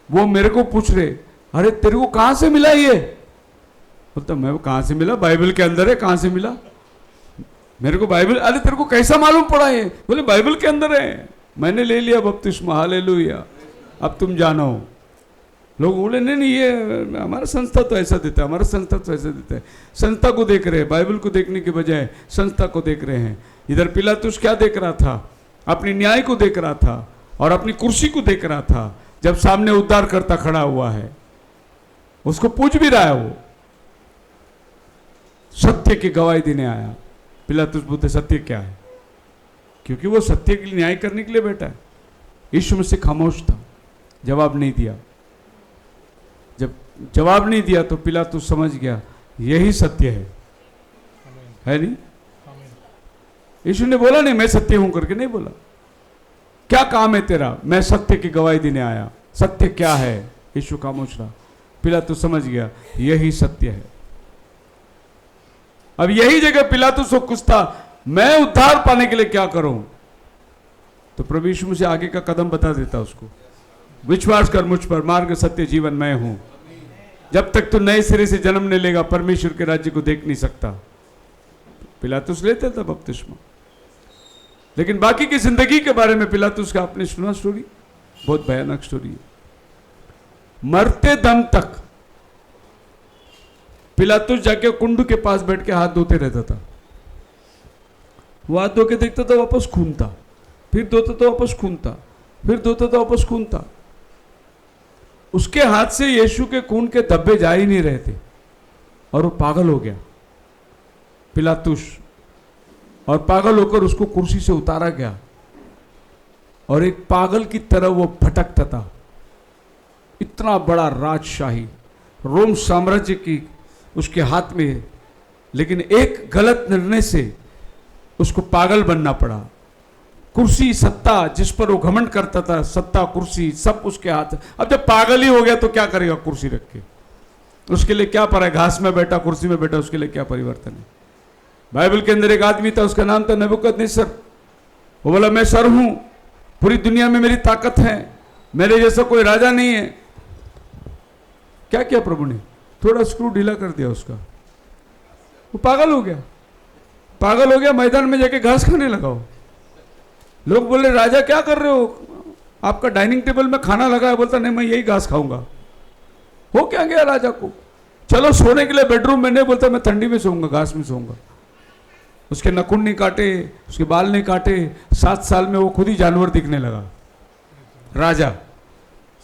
वो मेरे को पूछ रहे, अरे तेरे को कहां से मिला ये? बोलता मैं कहां से मिला, बाइबल के अंदर है, कहां से मिला मेरे को बाइबल? अरे तेरे को कैसा मालूम पड़ा ये? बोले बाइबल के अंदर है, मैंने ले लिया बपतिस्मा। हालेलुया। अब तुम जानो। लोग बोले नहीं ये हमारा संस्था तो ऐसा देता है, हमारा संस्था तो ऐसा देता है। संस्था को देख रहे हैं, बाइबल को देखने के बजाय संस्था को देख रहे हैं। इधर पिलातुस क्या देख रहा था? अपनी न्याय को देख रहा था और अपनी कुर्सी को देख रहा था। जब सामने उद्धारकर्ता खड़ा हुआ है, उसको पूछ भी रहा है, वो सत्य की गवाही देने आया। पिलातुस बोलते सत्य क्या है? क्योंकि वो सत्य के लिए न्याय करने के लिए बैठा है। यीशु मसीह खामोश था, जवाब नहीं दिया। जब जवाब नहीं दिया तो पिलातुस समझ गया यही सत्य है नहीं? यीशु ने बोला नहीं मैं सत्य हूं करके नहीं बोला। क्या काम है तेरा? मैं सत्य की गवाही देने आया। सत्य क्या है? यीशु खामोश रहा। पिलातुस समझ गया यही सत्य है। अब यही जगह पिलातुस को कुछ था, मैं उद्धार पाने के लिए क्या करूं? तो प्रभु यीशु मुझे आगे का कदम बता देता उसको, विश्वास कर मुझ पर, मार्ग सत्य जीवन मैं हूं। जब तक तू नए सिरे से जन्म नहीं लेगा परमेश्वर के राज्य को देख नहीं सकता। पिलातुस लेता था बपतिस्मा, लेकिन बाकी की जिंदगी के बारे में पिलातुस का आपने सुना स्टोरी? बहुत भयानक स्टोरी है। मरते दम तक पिलातुस जाके कुंड के पास बैठ के हाथ धोते रहता था। वो हाथ धो के देखता था वापस खून था, फिर धोता था वापस खून था, फिर धोता था वापस खून था। उसके हाथ से यीशु के खून के धब्बे जा ही नहीं रहे थे और वो पागल हो गया पिलातुस। और पागल होकर उसको कुर्सी से उतारा गया और एक पागल की तरह वो भटकता था। इतना बड़ा राजशाही, रोम साम्राज्य की उसके हाथ में है, लेकिन एक गलत निर्णय से उसको पागल बनना पड़ा। कुर्सी, सत्ता जिस पर वो घमंड करता था, सत्ता, कुर्सी सब उसके हाथ। अब जब पागल ही हो गया तो क्या करेगा कुर्सी रख के? उसके लिए क्या पर है? घास में बैठा, कुर्सी में बैठा, उसके लिए क्या परिवर्तन है? बाइबल के अंदर एक आदमी था, उसका नाम था नबूकदनेस्सर। वो बोला मैं सर हूं, पूरी दुनिया में मेरी ताकत है, मेरे जैसा कोई राजा नहीं है। क्या किया प्रभु ने? थोड़ा स्क्रू ढीला कर दिया उसका, वो पागल हो गया। पागल हो गया, मैदान में जाके घास खाने लगा। लोग बोले राजा क्या कर रहे हो, आपका डाइनिंग टेबल में खाना लगा है। बोलता नहीं मैं यही घास खाऊंगा। हो क्या गया राजा को? चलो सोने के लिए बेडरूम में नहीं, बोलता मैं ठंडी में सोऊंगा, घास में सोऊंगा। उसके नाखून नहीं काटे, उसके बाल नहीं काटे। 7 साल में वो खुद ही जानवर दिखने लगा राजा।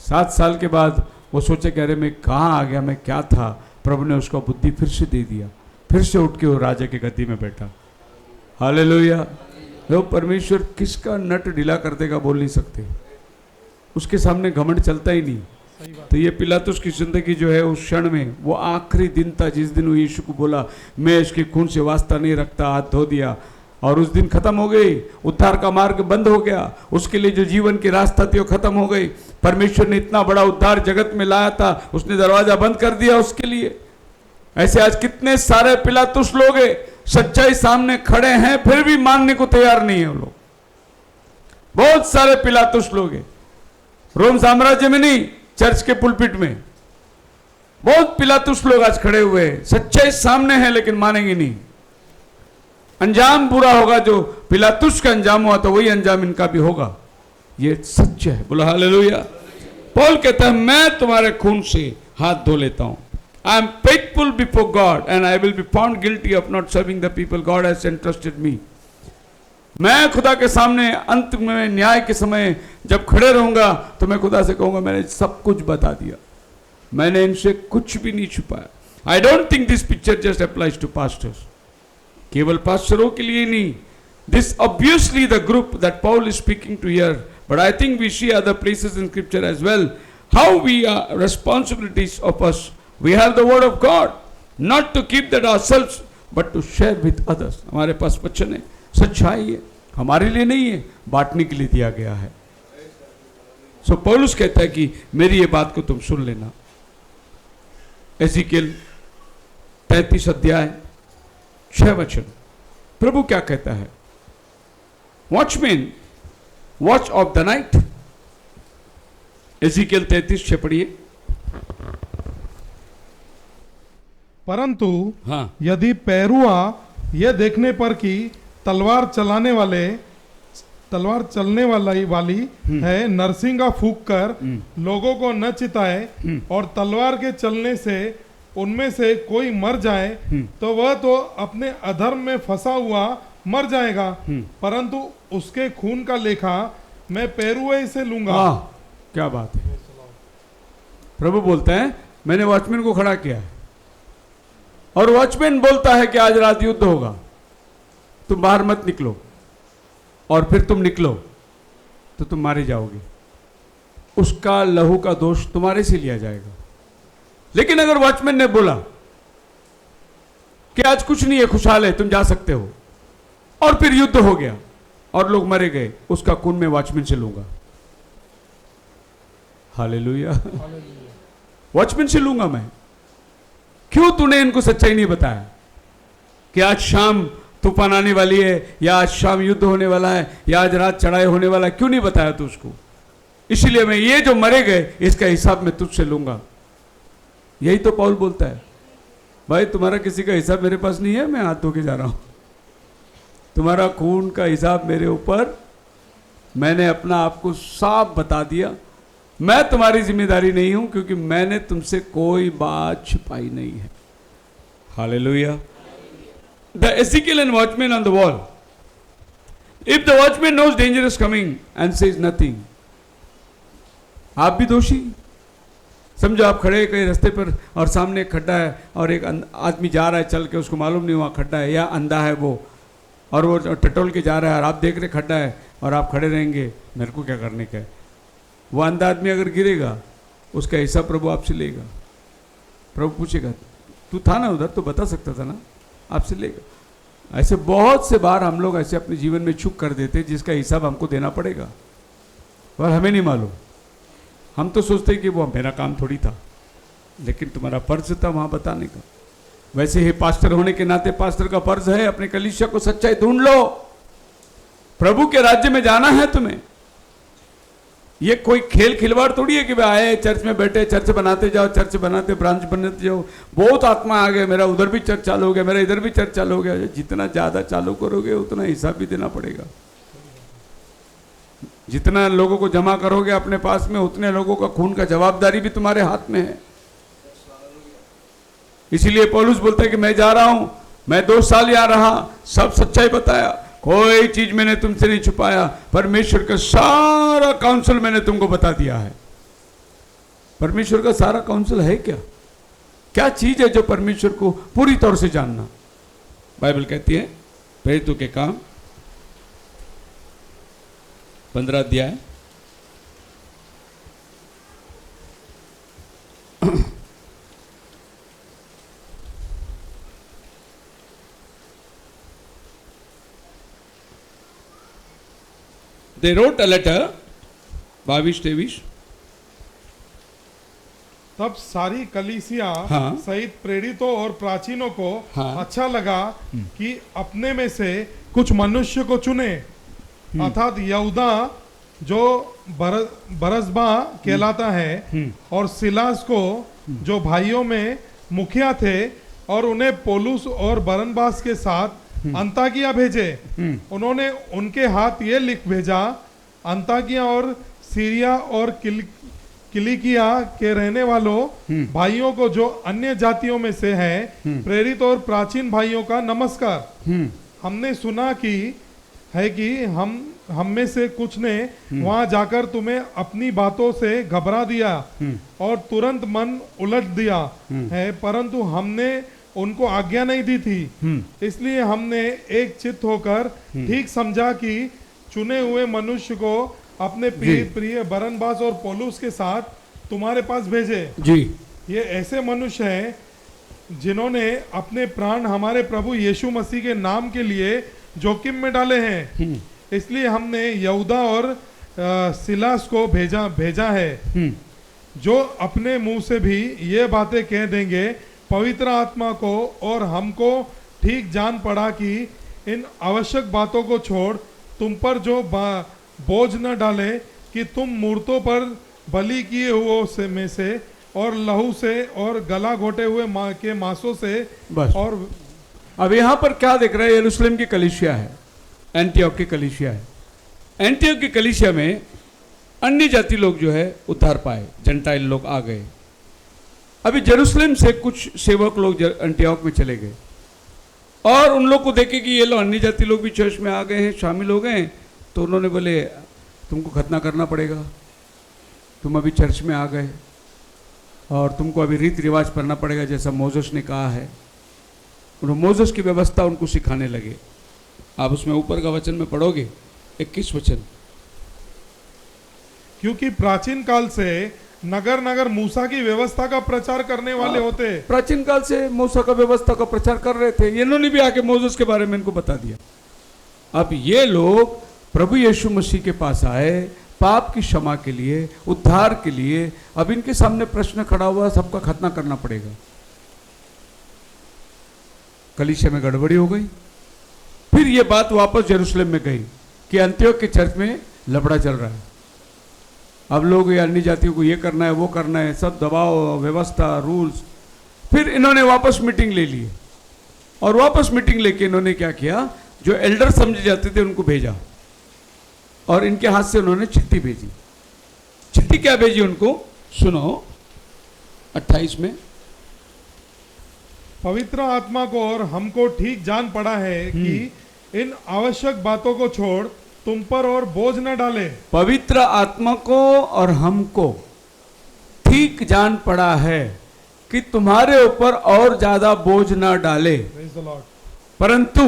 7 साल के बाद वो सोचे कह रहे मैं कहाँ आ गया, मैं क्या था? प्रभु ने उसको बुद्धि फिर से दे दिया, फिर से उठ के वो राजा की गद्दी में बैठा। हालेलुया। लोग परमेश्वर किसका नट ढीला कर देगा बोल नहीं सकते, उसके सामने घमंड चलता ही नहीं। तो ये पिलातुस की जिंदगी जो है उस क्षण में, वो आखिरी दिन था जिस दिन वो यीशु को बोला मैं इसके खून से वास्ता नहीं रखता, हाथ धो दिया। और उस दिन खत्म हो गई, उद्धार का मार्ग बंद हो गया, उसके लिए जो जीवन की रास्ता थी वो खत्म हो गई। परमेश्वर ने इतना बड़ा उद्धार जगत में लाया था, उसने दरवाजा बंद कर दिया उसके लिए। ऐसे आज कितने सारे पिलातुस लोग हैं, सच्चाई सामने खड़े हैं फिर भी मानने को तैयार नहीं है वो लोग। बहुत सारे पिलातुस लोग हैं, रोम साम्राज्य में नहीं, चर्च के पुलपिट में बहुत पिलातुस लोग आज खड़े हुए हैं, सच्चाई सामने है लेकिन मानेंगे नहीं। अंजाम बुरा होगा, जो पिलातुस का अंजाम हुआ तो वही अंजाम इनका भी होगा, ये सच है। बोलो हालेलुया। पौल कहता है मैं तुम्हारे खून से हाथ धो लेता हूं। I am faithful before God and I will be found guilty of not serving the people God has entrusted me. मैं खुदा के सामने अंत में न्याय के समय जब खड़े रहूंगा तो मैं खुदा से कहूंगा मैंने सब कुछ बता दिया, मैंने इनसे कुछ भी नहीं छुपाया। I don't think this picture just applies to pastors, केवल पास्टरों के लिए नहीं। This obviously the group that Paul is speaking to here, but I think we see other places in scripture as well how we are responsibilities of us. We have the word of God, not to keep that ourselves but to share with others. हमारे पास वचन है, सच्चाई है, हमारे लिए नहीं है, बांटने के लिए दिया गया है। सो पौलुस कहता है कि मेरी ये बात को तुम सुन लेना। एजिकियल 33 अध्याय 6 वचन, प्रभु क्या कहता है? Watchman watch of the night. Ezekiel 33:6 पढ़िए। परंतु हाँ, यदि पैरुआ यह देखने पर कि तलवार चलने वाली है, नरसिंगा फूंक कर लोगों को न चिताए और तलवार के चलने से उनमें से कोई मर जाए, तो वह तो अपने अधर्म में फंसा हुआ मर जाएगा, परंतु उसके खून का लेखा मैं पैरुए से लूंगा। क्या बात है। प्रभु बोलते हैं मैंने वॉचमैन को खड़ा किया है और वॉचमैन बोलता है कि आज रात युद्ध होगा, तुम बाहर मत निकलो, और फिर तुम निकलो तो तुम मारे जाओगे, उसका लहू का दोष तुम्हारे से लिया जाएगा। लेकिन अगर वॉचमैन ने बोला कि आज कुछ नहीं है, खुशहाल है, तुम जा सकते हो, और फिर युद्ध हो गया और लोग मरे गए, उसका खून मैं वॉचमैन से लूंगा। हालेलुया। वॉचमैन से लूंगा मैं। क्यों तूने इनको सच्चाई नहीं बताया कि आज शाम तूफान आने वाली है, या आज शाम युद्ध होने वाला है, या आज रात चढ़ाई होने वाला है? क्यों नहीं बताया तू उसको? इसलिए मैं ये जो मरे गए इसका हिसाब मैं तुझसे लूंगा। यही तो पौल बोलता है, भाई तुम्हारा किसी का हिसाब मेरे पास नहीं है, मैं हाथ धो के जा रहा हूं। तुम्हारा खून का हिसाब मेरे ऊपर, मैंने अपना आपको साफ बता दिया। मैं तुम्हारी जिम्मेदारी नहीं हूं क्योंकि मैंने तुमसे कोई बात छिपाई नहीं है। Hallelujah. The Ezekiel and watchman on the wall. If the watchman knows danger is coming and says nothing, आप भी दोषी। समझो आप खड़े कहीं रास्ते पर और सामने एक खड्डा है और एक आदमी जा रहा है चल के, उसको मालूम नहीं वहाँ खड्डा है, या अंधा है वो, और वो टटोल के जा रहा है और आप देख रहे खड्डा है और आप खड़े रहेंगे, मेरे को क्या करने का है? वो अंधा आदमी अगर गिरेगा उसका हिसाब प्रभु आपसे लेगा। प्रभु पूछेगा तू था ना उधर, तो बता सकता था ना, आपसे लेगा। ऐसे बहुत से बार हम लोग ऐसे अपने जीवन में चूक कर देते जिसका हिसाब हमको देना पड़ेगा और हमें नहीं मालूम। हम तो सोचते कि वो मेरा काम थोड़ी था, लेकिन तुम्हारा फर्ज था वहां बताने का। वैसे ही पास्टर होने के नाते पास्टर का फर्ज है अपने कलीसिया को सच्चाई ढूंढ लो। प्रभु के राज्य में जाना है तुम्हें। ये कोई खेल खिलवाड़ थोड़ी है कि वे आए चर्च में बैठे, चर्च बनाते जाओ, चर्च बनाते ब्रांच बनाते जाओ। बहुत आत्मा आ गए, मेरा उधर भी चर्च चालू हो गया, मेरा इधर भी चर्च चालू हो गया। जितना ज्यादा चालू करोगे उतना हिसाब भी देना पड़ेगा। जितना लोगों को जमा करोगे अपने पास में, उतने लोगों का खून का जवाबदारी भी तुम्हारे हाथ में है। इसीलिए पौलुस बोलता है कि मैं जा रहा हूं, मैं 2 साल यहाँ रहा, सब सच्चाई बताया, कोई चीज मैंने तुमसे नहीं छुपाया। परमेश्वर का सारा काउंसिल मैंने तुमको बता दिया है। परमेश्वर का सारा काउंसिल है क्या? क्या चीज है जो परमेश्वर को पूरी तौर से जानना? बाइबल कहती है प्रेरितों के काम 15 अध्याय They wrote a letter, 22-23. तब सारी कलीसिया हाँ। सहित प्रेरितों और प्राचीनों को हाँ। अच्छा लगा कि अपने में से कुछ मनुष्य को चुने, अर्थात यहूदा जो बरसबा कहलाता है और सिलास को जो भाइयों में मुखिया थे, और उन्हें पौलुस और बरनबास के साथ अंताकिया भेजे। उन्होंने उनके हाथ ये लिख भेजा, अंताकिया और सीरिया और किलिकिया के रहने वालों भाइयों को जो अन्य जातियों में से हैं, प्रेरित और प्राचीन भाइयों का नमस्कार। हमने सुना कि हम में से कुछ ने वहां जाकर तुम्हें अपनी बातों से घबरा दिया और तुरंत मन उलट दिया है, परंतु हमने उनको आज्ञा नहीं दी थी। इसलिए हमने एक चित्त होकर ठीक समझा कि चुने हुए मनुष्य को अपने प्रिय बरनबास और पौलुस के साथ तुम्हारे पास भेजे। जी, ये ऐसे मनुष्य हैं जिन्होंने अपने प्राण हमारे प्रभु यीशु मसीह के नाम के लिए जोखिम में डाले हैं। इसलिए हमने यहूदा और सिलास को भेजा है, जो अपने मुंह से भी ये बातें कह देंगे। पवित्र आत्मा को और हमको ठीक जान पड़ा कि इन आवश्यक बातों को छोड़ तुम पर जो बोझ न डाले कि तुम मूर्तों पर बलि किए हुए में से और लहू से और गला घोटे हुए के मांसों से बस। और अब यहाँ पर क्या दिख रहा है? यरूशलेम की कलीसिया है, एंटियोक की कलीसिया है। एंटियोक की कलीसिया में अन्य जाति लोग जो है उद्धार पाए, जेंटाइल लोग आ गए। अभी यरूशलेम से कुछ सेवक लोग एंटियोक में चले गए और उन लोग को देखे कि ये लोग अन्य जाति लोग भी चर्च में आ गए हैं, शामिल हो गए हैं, तो उन्होंने बोले तुमको खतना करना पड़ेगा, तुम अभी चर्च में आ गए और तुमको अभी रीति रिवाज पढ़ना पड़ेगा जैसा मोसेस ने कहा है। उन्होंने मोसेस की व्यवस्था उनको सिखाने लगे। आप उसमें ऊपर का वचन में पढ़ोगे 21 वचन। क्योंकि प्राचीन काल से नगर नगर मूसा की व्यवस्था का प्रचार करने वाले होते। प्राचीन काल से मूसा का व्यवस्था का प्रचार कर रहे थे। इन्होंने भी आके मोसेस के बारे में इनको बता दिया। अब ये लोग प्रभु यीशु मसीह के पास आए पाप की क्षमा के लिए, उद्धार के लिए। अब इनके सामने प्रश्न खड़ा हुआ, सबका खतना करना पड़ेगा। कलीसिया में गड़बड़ी हो गई। फिर ये बात वापस यरूशलेम में गई कि अंत्योक के चर्च में लफड़ा चल रहा है। अब लोग ये अन्य जातियों को ये करना है, वो करना है, सब दबाव, व्यवस्था, रूल्स। फिर इन्होंने वापस मीटिंग ले ली और वापस मीटिंग लेके इन्होंने क्या किया, जो एल्डर समझे जाते थे उनको भेजा और इनके हाथ से उन्होंने चिट्ठी भेजी। चिट्ठी क्या भेजी उनको, सुनो 28 में। पवित्र आत्मा को और हमको ठीक जान पड़ा है कि इन आवश्यक बातों को छोड़ तुम पर और बोझ न डाले। पवित्र आत्मा को और हमको ठीक जान पड़ा है कि तुम्हारे ऊपर और ज्यादा बोझ न डाले, Praise the Lord। परंतु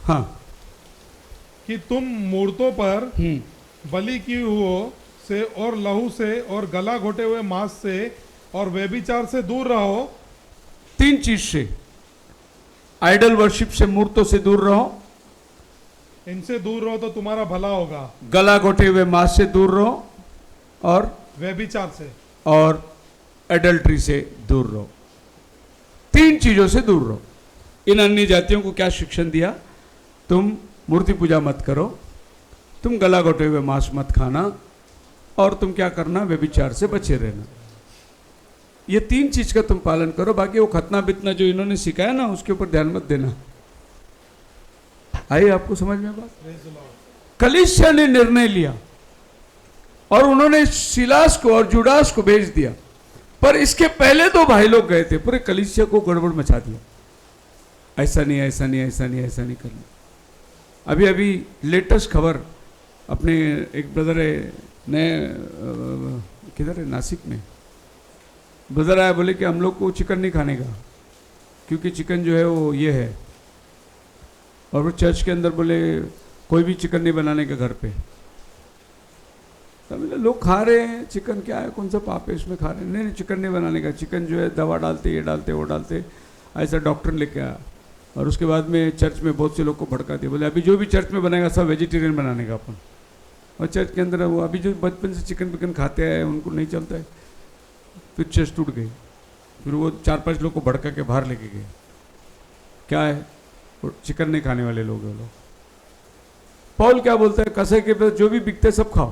हाँ कि तुम मूर्तों पर बलि की हुओं से और लहू से और गला घोटे हुए मांस से और व्यभिचार से दूर रहो। 3 चीज से, आइडल वर्शिप से, मूर्तों से दूर रहो, इनसे दूर रहो तो तुम्हारा भला होगा। गला घोटे हुए मांस से दूर रहो और व्यभिचार से और एडल्ट्री से दूर रहो। 3 चीजों से दूर रहो। इन अन्य जातियों को क्या शिक्षण दिया, तुम मूर्ति पूजा मत करो, तुम गला घोटे हुए मांस मत खाना, और तुम क्या करना, व्यभिचार से बचे रहना। ये 3 चीज का तुम पालन करो। बाकी वो खतना बितना जो इन्होंने सिखाया ना, उसके ऊपर ध्यान मत देना। आई आपको समझ में बात? कलीसिया ने निर्णय लिया और उन्होंने सिलास को और जुडास को भेज दिया, पर इसके पहले 2 भाई लोग गए थे, पूरे कलीसिया को गड़बड़ मचा दिया। ऐसा नहीं, ऐसा नहीं, ऐसा नहीं, ऐसा नहीं करना। अभी अभी लेटेस्ट खबर, अपने एक ब्रदर है नए, किधर है, नासिक में ब्रदर आया, बोले कि हम लोग को चिकन नहीं खाने का, क्योंकि चिकन जो है वो ये है। और वो चर्च के अंदर बोले कोई भी चिकन नहीं बनाने का घर पे। तो बोले लोग खा रहे हैं चिकन, क्या है, कौन सा पाप है इसमें, खा रहे हैं। नहीं, चिकन नहीं बनाने का, चिकन जो है दवा डालते, ये डालते, वो डालते, ऐसा डॉक्टर लेके आया। और उसके बाद में चर्च में बहुत से लोग को भड़का दिया, बोले अभी जो भी चर्च में बनेगा सब वेजिटेरियन बनाने का अपन। और चर्च के अंदर वो अभी जो बचपन से चिकन विकन खाते हैं उनको नहीं चलता है, फिर चर्च टूट गई, फिर वो 4-5 लोग को भड़का के बाहर लेके गए। क्या है? वो चिकन नहीं खाने वाले लोग हैं लोग। पौल क्या बोलता है? कसे के पास जो भी बिकते है सब खाओ,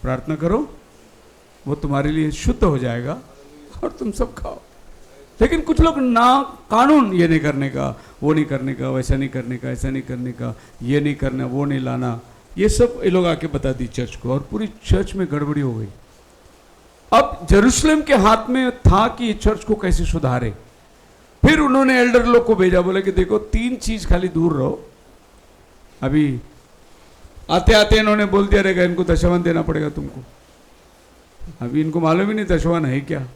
प्रार्थना करो, वो तुम्हारे लिए शुद्ध हो जाएगा और तुम सब खाओ। लेकिन कुछ लोग ना कानून, ये नहीं करने का, वो नहीं करने का, वैसा नहीं करने का, ऐसा नहीं करने का, ये नहीं करना, वो नहीं लाना, ये सब ये लोग आके बता दी चर्च को, और पूरी चर्च में गड़बड़ी हो गई। अब जेरूशलेम के हाथ में था कि ये चर्च को कैसे सुधारे। फिर उन्होंने एल्डर लोग को भेजा, बोला कि देखो 3 चीज खाली दूर रहो। अभी आते आते इन्होंने बोल दिया रहेगा इनको दशवान देना पड़ेगा तुमको। अभी इनको मालूम ही नहीं दशवान है क्या।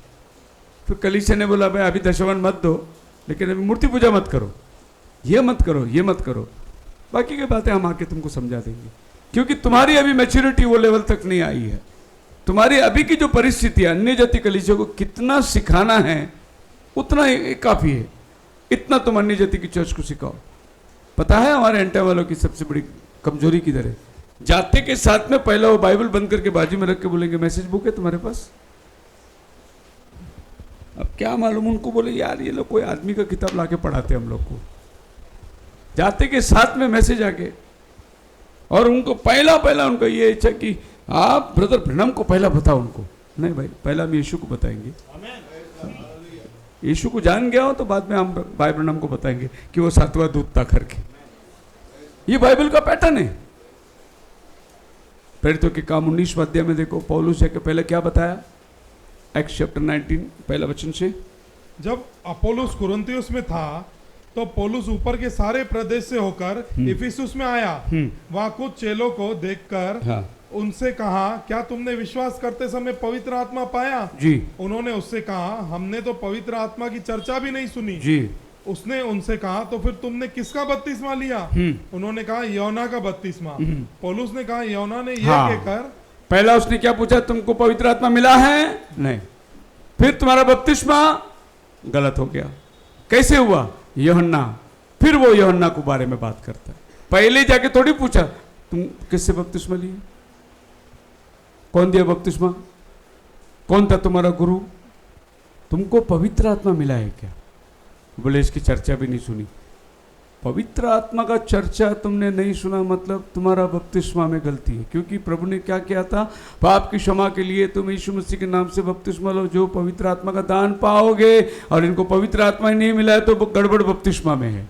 फिर कलीसिया ने बोला भाई अभी दशवान मत दो, लेकिन अभी मूर्ति पूजा मत करो, ये मत करो, ये मत करो, बाकी की बातें हम आके तुमको समझा देंगे, क्योंकि तुम्हारी अभी मैच्योरिटी वो लेवल तक नहीं आई है। तुम्हारी अभी की जो परिस्थिति है, अन्य जाति कलीसिया को कितना सिखाना है उतना ही काफी है। इतना तुम अन्य जाति की चर्च को सिखाओ। पता है हमारे एंटा वालों की सबसे बड़ी कमजोरी किधर है? जाते के साथ में पहला वो बाइबल बंद करके बाजू में रख के बोलेंगे मैसेज बुक है तुम्हारे पास। अब क्या मालूम उनको, बोले यार ये लोग कोई आदमी का किताब लाके पढ़ाते हम लोग को। जाते के साथ में मैसेज आके, और उनको पहला उनका ये इच्छा कि आप ब्रदर ब्रनम को पहला बताओ उनको। नहीं भाई, पहला हम यीशु को बताएंगे। यीशु को जान गया हो तो बाद में हम भाई ब्रनम को बताएंगे कि वो 7वां दूत था करके। ये बाइबल का पैटर्न है। प्रेरितों के काम 19वां अध्याय में देखो, पौलुस है कि पहले क्या बताया, एक्ट्स चैप्टर 19 पहला वचन से। जब अपोलोस कुरिन्थियुस में था तो पौलुस ऊपर के सारे प्रदेश से होकर इफिसुस में आया। वहां कुछ चेलों को देखकर हाँ। उनसे कहा, क्या तुमने विश्वास करते समय पवित्र आत्मा पाया? जी। उन्होंने उससे कहा, हमने तो पवित्र आत्मा की चर्चा भी नहीं सुनी। जी। उसने उनसे कहा, तो फिर तुमने किसका बपतिस्मा लिया? उन्होंने कहा, यौना का बपतिस्मा। पौलुस ने कहा, यौना ने यह कहकर, पहला उसने क्या पूछा, तुमको पवित्र आत्मा मिला है? नहीं। फिर तुम्हारा बपतिस्मा गलत हो गया। कैसे हुआ? यूहन्ना। फिर वो यूहन्ना के बारे में बात करता है। पहले जाके थोड़ी पूछा तुम किससे बपतिस्मा लिए, कौन दिया बपतिस्मा, कौन था तुम्हारा गुरु, तुमको पवित्र आत्मा मिला है क्या? बोले इसकी चर्चा भी नहीं सुनी। पवित्र आत्मा का चर्चा तुमने नहीं सुना मतलब तुम्हारा बपतिस्मा में गलती है, क्योंकि प्रभु ने क्या किया था, पाप की क्षमा के लिए तुम यीशु मसीह के नाम से बपतिस्मा लो, जो पवित्र आत्मा का दान पाओगे। और इनको पवित्र आत्मा ही नहीं मिला है तो गड़बड़ बपतिस्मा में है।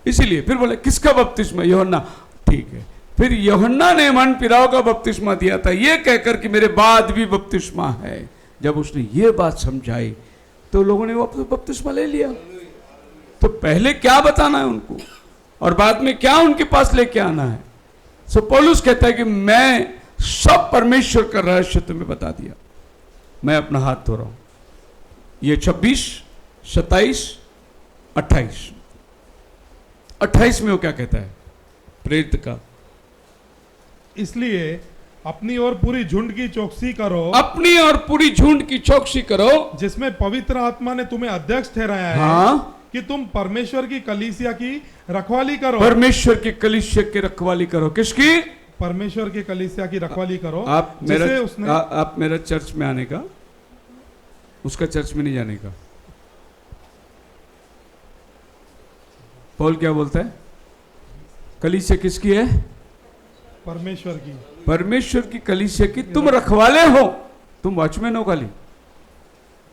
इसीलिए फिर बोले किसका बपतिस्मा? यूहन्ना। ठीक है। फिर यूहन्ना ने मन पिराव का बपतिस्मा दिया था, ये कहकर कि मेरे बाद भी बपतिस्मा है। जब उसने ये बात समझाई तो लोगों ने वापस बपतिस्मा ले लिया। तो पहले क्या बताना है उनको और बाद में क्या उनके पास लेके आना है। सो पौलुस कहता है कि मैं सब परमेश्वर का रहस्य तुम्हें बता दिया, मैं अपना हाथ धो रहा हूं। ये 26, 27, 28 में वो क्या कहता है प्रेरित का, इसलिए अपनी और पूरी झुंड की चौकसी करो, अपनी और पूरी झुंड की चौकसी करो, जिसमें पवित्र आत्मा ने तुम्हें अध्यक्ष ठहराया है। हाँ? कि तुम परमेश्वर की कलीसिया की रखवाली करो। परमेश्वर की कलीसिया की रखवाली करो। किसकी? परमेश्वर की कलीसिया की रखवाली करो। आप मेरा चर्च में आने का, उसका चर्च में नहीं जाने का। पौल क्या बोलता है? कलीसिया किसकी है? परमेश्वर की। परमेश्वर की कलीसिया की तुम रखवाले हो, तुम वॉचमैन हो खाली।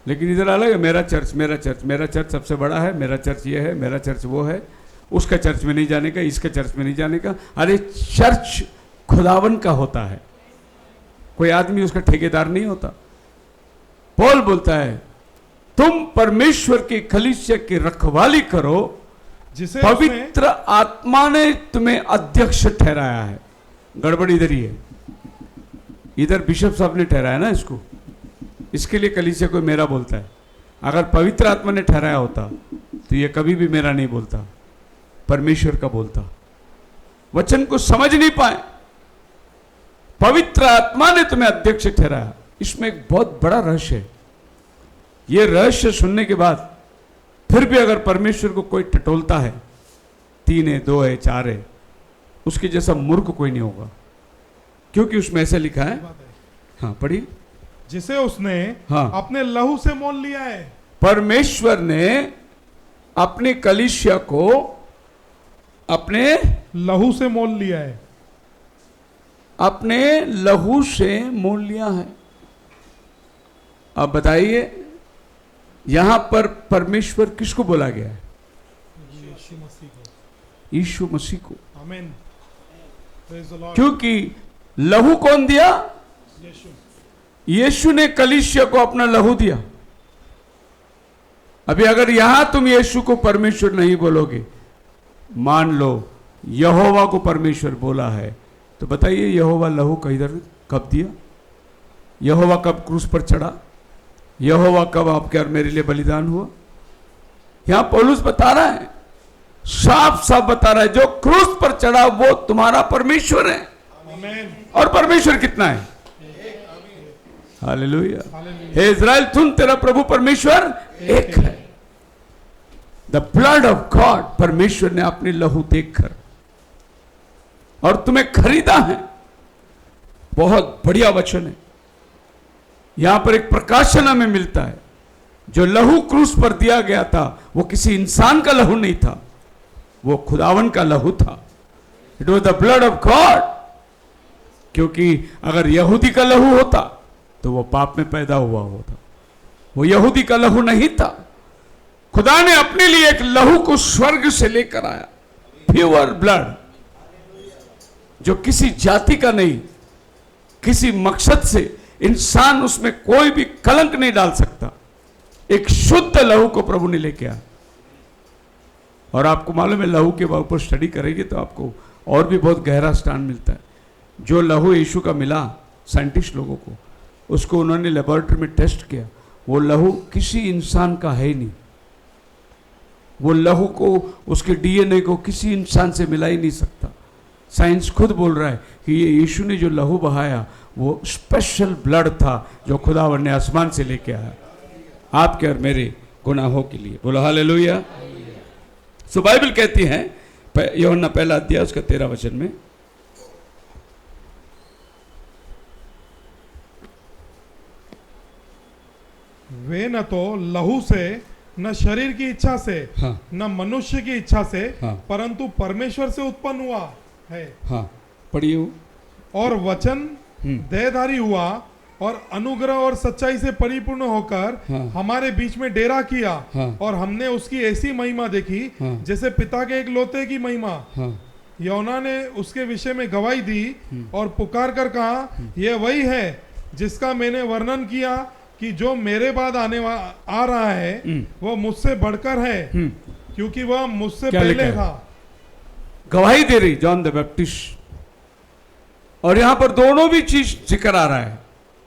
लेकिन इधर अलग है, मेरा चर्च, मेरा चर्च, मेरा चर्च सबसे बड़ा है, मेरा चर्च ये है, मेरा चर्च वो है, उसका चर्च में नहीं जाने का, इसका चर्च में नहीं जाने का। अरे चर्च खुदावन का होता है, कोई आदमी उसका ठेकेदार नहीं होता। पौल बोलता है तुम परमेश्वर की कलीसिया की रखवाली करो, जिसे पवित्र आत्मा ने तुम्हें अध्यक्ष ठहराया है। गड़बड़ इधर ही है, इधर बिशप साहब ने ठहराया ना इसको, इसके लिए कलीसिया कोई मेरा बोलता है। अगर पवित्र आत्मा ने ठहराया होता तो ये कभी भी मेरा नहीं बोलता, परमेश्वर का बोलता। वचन को समझ नहीं पाए, पवित्र आत्मा ने तुम्हें अध्यक्ष ठहराया। इसमें एक बहुत बड़ा रहस्य है। ये रहस्य सुनने के बाद फिर भी अगर परमेश्वर को कोई टटोलता है, 3 है, 2 है, 4 है, उसके जैसा मूर्ख कोई नहीं होगा, क्योंकि उसमें ऐसा लिखा है। बात है। हाँ पढ़िए। जिसे उसने हाँ। अपने लहू से मोल लिया है। परमेश्वर ने अपनी कलीसिया को अपने लहू से मोल लिया है। अपने लहू से मोल लिया है। अब बताइए यहां पर परमेश्वर किसको बोला गया है? यीशु मसीह को। यीशु मसीह को। आमीन। Praise the Lord. क्योंकि लहू कौन दिया? यीशु। यीशु ने कलीसिया को अपना लहू दिया। अभी अगर यहां तुम यीशु को परमेश्वर नहीं बोलोगे, मान लो यहोवा को परमेश्वर बोला है, तो बताइए यहोवा लहू का इधर कब दिया? यहोवा कब क्रूस पर चढ़ा? यहोवा कब आपके और मेरे लिए बलिदान हुआ? यहां पौलुस बता रहा है, साफ साफ बता रहा है, जो क्रूस पर चढ़ा वो तुम्हारा परमेश्वर है। आमीन। और परमेश्वर कितना है? हालेलुया। हे इज़राइल, सुन, तेरा प्रभु परमेश्वर एक है। द ब्लड ऑफ गॉड, परमेश्वर ने अपने लहू देखकर और तुम्हें खरीदा है। बहुत बढ़िया वचन है। यहां पर एक प्रकाशन हमें मिलता है, जो लहू क्रूस पर दिया गया था वो किसी इंसान का लहू नहीं था, वो खुदावन का लहू था। It was the blood of God. क्योंकि अगर यहूदी का लहू होता तो वो पाप में पैदा हुआ होता, वो यहूदी का लहू नहीं था। खुदा ने अपने लिए एक लहू को स्वर्ग से लेकर आया, प्योर ब्लड, जो किसी जाति का नहीं, किसी मकसद से इंसान उसमें कोई भी कलंक नहीं डाल सकता। एक शुद्ध लहू को प्रभु ने लेके आया। और आपको मालूम है, लहू के ऊपर स्टडी करेंगे तो आपको और भी बहुत गहरा स्थान मिलता है। जो लहू यीशु का मिला साइंटिस्ट लोगों को, उसको उन्होंने लेबोरेटरी में टेस्ट किया, वो लहू किसी इंसान का है ही नहीं। वो लहू को, उसके डीएनए को किसी इंसान से मिला ही नहीं सकता। साइंस खुद बोल रहा है कि ये यीशु ने जो लहू बहाया वो स्पेशल ब्लड था, जो खुदावन ने आसमान से लेके आया आपके और मेरे गुनाहों के लिए। बोलो हालेलुया। सो बाइबल कहती है, यूहन्ना पहला अध्याय उसका 13 वचन में, वे न तो लहू से, न शरीर की इच्छा से, हाँ। न मनुष्य की इच्छा से, हाँ। परंतु परमेश्वर से उत्पन्न हुआ है। हाँ पढ़िए। और वचन देहधारी हुआ और अनुग्रह और सच्चाई से परिपूर्ण होकर हाँ। हमारे बीच में डेरा किया। हाँ। और हमने उसकी ऐसी महिमा देखी हाँ। जैसे पिता के एक लोते की महिमा। हाँ। यौना ने उसके विषय में गवाही दी और पुकार कर कहा, यह वही है जिसका मैंने वर्णन किया कि जो मेरे बाद आ रहा है वो मुझसे बढ़कर है, क्योंकि वह मुझसे पहले था। गवाही दे रही जॉन द बैप्टिस्ट। और यहां पर दोनों भी चीज जिक्र आ रहा है।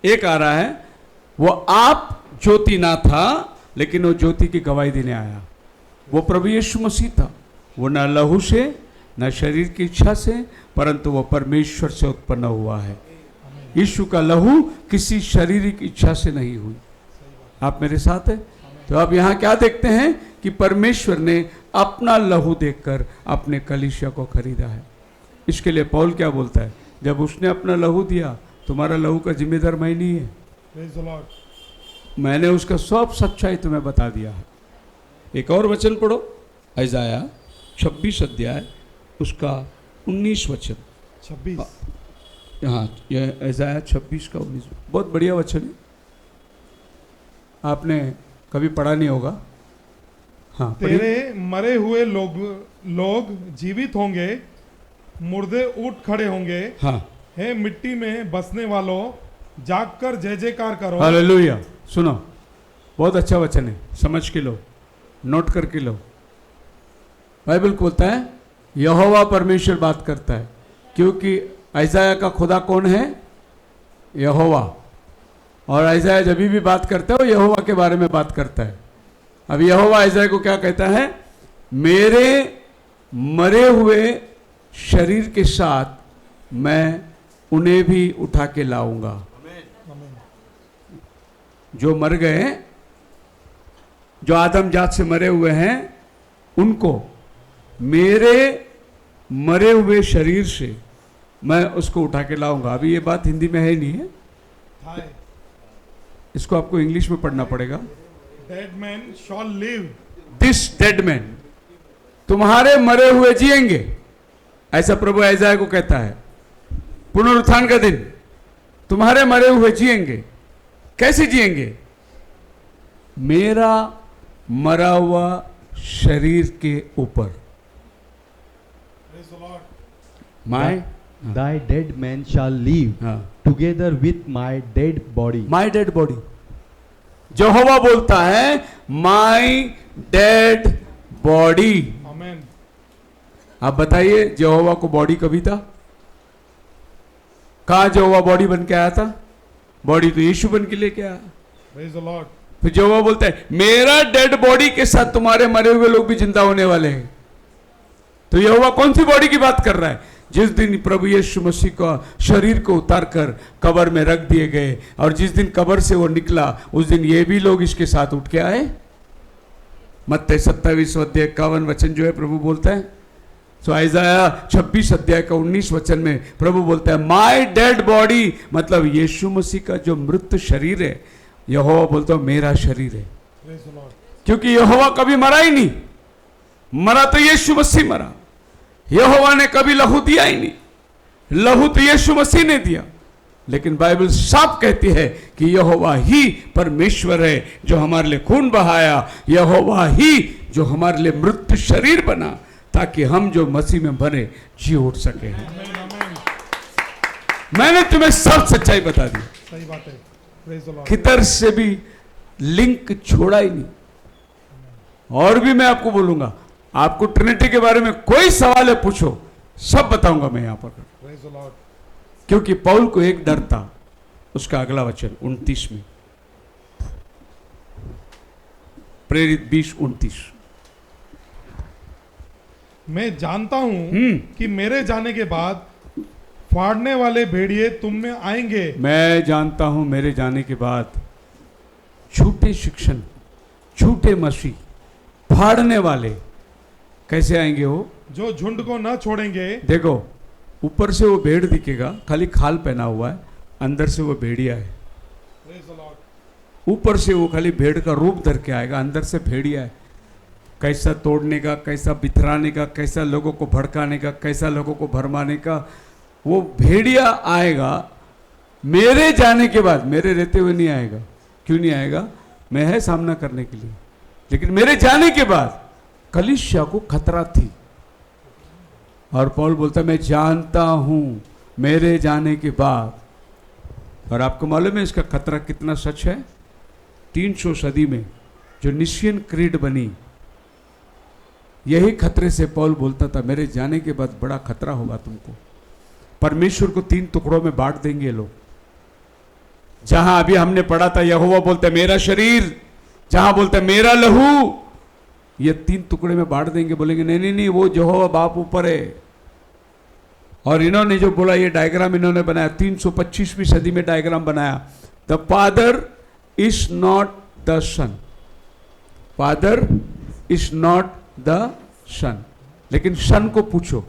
एक आ रहा है, वो आप ज्योति ना था, लेकिन वो ज्योति की गवाही देने आया। वो प्रभु यीशु मसीह था। वो न लहू से, न शरीर की इच्छा से, परंतु वो परमेश्वर से उत्पन्न हुआ है। यीशु का लहू किसी शारीरिक इच्छा से नहीं हुई। आप मेरे साथ हैं? तो अब यहां क्या देखते हैं कि परमेश्वर ने अपना लहू देकर अपने कलीसिया को खरीदा है। इसके लिए पौल क्या बोलता है, जब उसने अपना लहू दिया, तुम्हारा लहू का जिम्मेदार मैं नहीं है, Praise the Lord. मैंने उसका सब सच्चाई तुम्हें बता दिया है। एक और वचन पढ़ो, यशायाह 26 अध्याय उसका 19 वचन। 26। हाँ, यह यशायाह 26 का 19, बहुत बढ़िया वचन है। आपने कभी पढ़ा नहीं होगा। हाँ, तेरे मरे हुए लोग जीवित होंगे, मुर्दे उठ खड़े होंगे। हाँ, हे मिट्टी में बसने वालों, जागकर जय जयकार करो। हालेलुया। सुनो, बहुत अच्छा वचन है, समझ के लो, नोट करके लो। बाइबल को बोलता है यहोवा परमेश्वर बात करता है, क्योंकि यशायाह का खुदा कौन है? यहोवा। और यशायाह जब भी बात करता है वो यहोवा के बारे में बात करता है। अब यहोवा यशायाह को क्या कहता है? मेरे मरे हुए शरीर के साथ मैं उन्हें भी उठा के लाऊंगा। जो मर गए, जो आदम जात से मरे हुए हैं, उनको मेरे मरे हुए शरीर से मैं उसको उठा के लाऊंगा। अभी ये बात हिंदी में है नहीं है, थाय इसको आपको इंग्लिश में पढ़ना पड़ेगा। Dead man shawl live, this dead man, तुम्हारे मरे हुए जिएंगे, ऐसा प्रभु ऐसाया को कहता है। पुनरुत्थान का दिन तुम्हारे मरे हुए जिएंगे। कैसे जिएंगे? मेरा मरा हुआ शरीर के ऊपर। Praise the Lord. My Thy dead man shall live हाँ, together with my dead body. My dead body. Jehovah बोलता है माई डेड बॉडी। आमेन। आप बताइए यहोवा को बॉडी कभी था? कहा यहोवा बॉडी बन के आया था? बॉडी तो यीशु बन के लेके आया। Praise the Lord. फिर यहोवा बोलता है मेरा डेड बॉडी के साथ तुम्हारे मरे हुए लोग भी जिंदा होने वाले हैं। तो यहोवा कौन सी बॉडी की बात कर रहा है? जिस दिन प्रभु यीशु मसीह का शरीर को उतार कर कब्र में रख दिए गए और जिस दिन कब्र से वो निकला उस दिन ये भी लोग इसके साथ उठ के आए। मत्ती 27 अध्याय 51 वचन जो है प्रभु बोलता है। सो ऐसाया 26 अध्याय का 19 वचन में प्रभु बोलता है माय डेड बॉडी, मतलब यीशु मसीह का जो मृत शरीर है, यहोवा बोलता है मेरा शरीर है। Praise the Lord. क्योंकि यहोवा कभी मरा ही नहीं, मरा तो यीशु मसीह मरा। यहोवा ने कभी लहू दिया ही नहीं, लहू तो यीशु मसीह ने दिया। लेकिन बाइबल साफ कहती है कि यहोवा ही परमेश्वर है जो हमारे लिए खून बहाया, यहोवा ही जो हमारे लिए मृत शरीर बना ताकि हम जो मसीह में बने जी उठ सके। आमेन आमेन। मैंने तुम्हें सब सच्चाई बता दी, सही बात है। Praise the Lord. किधर से भी लिंक छोड़ा ही नहीं। और भी मैं आपको बोलूंगा, आपको ट्रिनिटी के बारे में कोई सवाल है पूछो, सब बताऊंगा मैं यहां पर। Praise the Lord. क्योंकि पौल को एक डर था। उसका अगला वचन 29 में, प्रेरित 20:29। मैं जानता हूं कि मेरे जाने के बाद फाड़ने वाले भेड़िए तुम में आएंगे। मैं जानता हूं मेरे जाने के बाद झूठे शिक्षण, झूठे मसीह, फाड़ने वाले कैसे आएंगे? वो जो झुंड को न छोड़ेंगे। देखो, ऊपर से वो भेड़ दिखेगा, खाली खाल पहना हुआ है, अंदर से वो भेड़िया है। Praise the Lord. ऊपर से वो खाली भेड़ का रूप धर के आएगा, अंदर से भेड़िया है। कैसा तोड़ने का, कैसा बिथराने का, कैसा लोगों को भड़काने का, कैसा लोगों को भरमाने का, वो भेड़िया आएगा। मेरे जाने के बाद, मेरे रहते हुए नहीं आएगा। क्यों नहीं आएगा? मैं है सामना करने के लिए। लेकिन मेरे जाने के बाद कलीसिया को खतरा थी। और पौल बोलता मैं जानता हूं मेरे जाने के बाद। और आपको मालूम है इसका खतरा कितना सच है? 300 सदी में जो निशियन क्रीड बनी, यही खतरे से पौल बोलता था मेरे जाने के बाद बड़ा खतरा होगा तुमको। परमेश्वर को 3 टुकड़ों में बांट देंगे लोग। जहां अभी हमने पढ़ा था यहोवा बोलते मेरा शरीर, जहां बोलते मेरा लहू, ये 3 टुकड़े में बांट देंगे। बोलेंगे नहीं नहीं नहीं, वो यहोवा बाप ऊपर है। और इन्होंने जो बोला, ये डायग्राम इन्होंने बनाया, 325वीं सदी में डायग्राम बनाया। The father is not the son, father is not the son. लेकिन सन को पूछो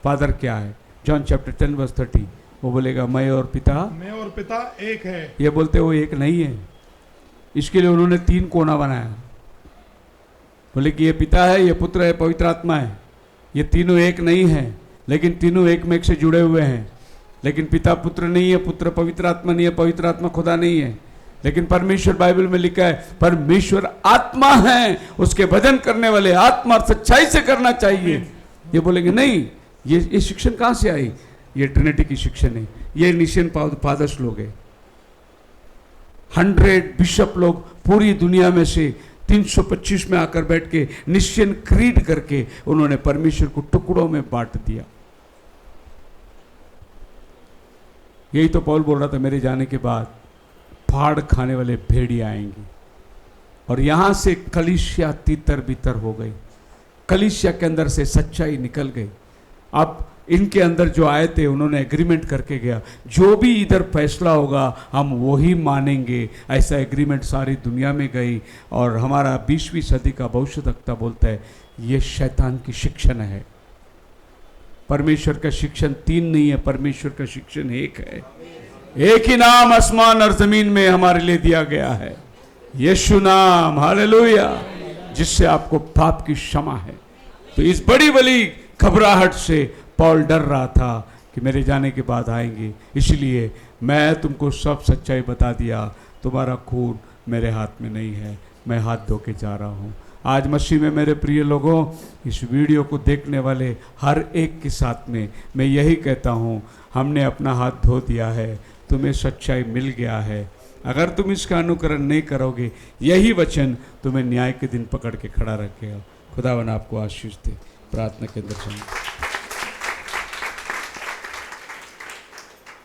फादर क्या है, जॉन चैप्टर 10:30, वो बोलेगा मैं और पिता, मैं और पिता एक है। ये बोलते वो एक नहीं है। इसके लिए उन्होंने 3 कोना बनाया। बोले कि ये पिता है, ये पुत्र है, पवित्र आत्मा है। ये तीनों एक नहीं है, लेकिन तीनों एक में एक से जुड़े हुए हैं। लेकिन पिता पुत्र नहीं है, पुत्र पवित्र आत्मा नहीं है, पवित्र आत्मा खुदा नहीं है। लेकिन परमेश्वर बाइबल में लिखा है परमेश्वर आत्मा है, उसके भजन करने वाले आत्मा और सच्चाई से करना चाहिए। ये बोलेंगे नहीं, ये शिक्षण कहाँ से आई? ये ट्रिनिटी की शिक्षण है। ये निशियन फादर्स लोग हैं। 100 बिशप लोग पूरी दुनिया में से 325 में आकर बैठ के निश्चय क्रीड करके उन्होंने परमेश्वर को टुकड़ों में बांट दिया। यही तो पौल बोल रहा था मेरे जाने के बाद फाड़ खाने वाले भेड़िया आएंगे। और यहां से कलीसिया तितर बितर हो गई। कलीसिया के अंदर से सच्चाई निकल गई। अब इनके अंदर जो आए थे उन्होंने एग्रीमेंट करके गया, जो भी इधर फैसला होगा हम वही मानेंगे। ऐसा एग्रीमेंट सारी दुनिया में गई। और हमारा 20वीं सदी का भविष्यवक्ता बोलता है ये शैतान की शिक्षण है। परमेश्वर का शिक्षण 3 नहीं है, परमेश्वर का शिक्षण एक है। एक ही नाम आसमान और जमीन में हमारे लिए दिया गया है, यीशु नाम, हालेलुया, जिससे आपको पाप की क्षमा है। तो इस बड़ी बड़ी घबराहट से पौल डर रहा था कि मेरे जाने के बाद आएंगे, इसलिए मैं तुमको सब सच्चाई बता दिया। तुम्हारा खून मेरे हाथ में नहीं है, मैं हाथ धो के जा रहा हूँ। आज मसीह में मेरे प्रिय लोगों, इस वीडियो को देखने वाले हर एक के साथ में मैं यही कहता हूँ, हमने अपना हाथ धो दिया है, तुम्हें सच्चाई मिल गया है। अगर तुम इसका अनुकरण नहीं करोगे, यही वचन तुम्हें न्याय के दिन पकड़ के खड़ा रखेगा। खुदावन आपको आशीष दे। प्रार्थना के अंदर चलें।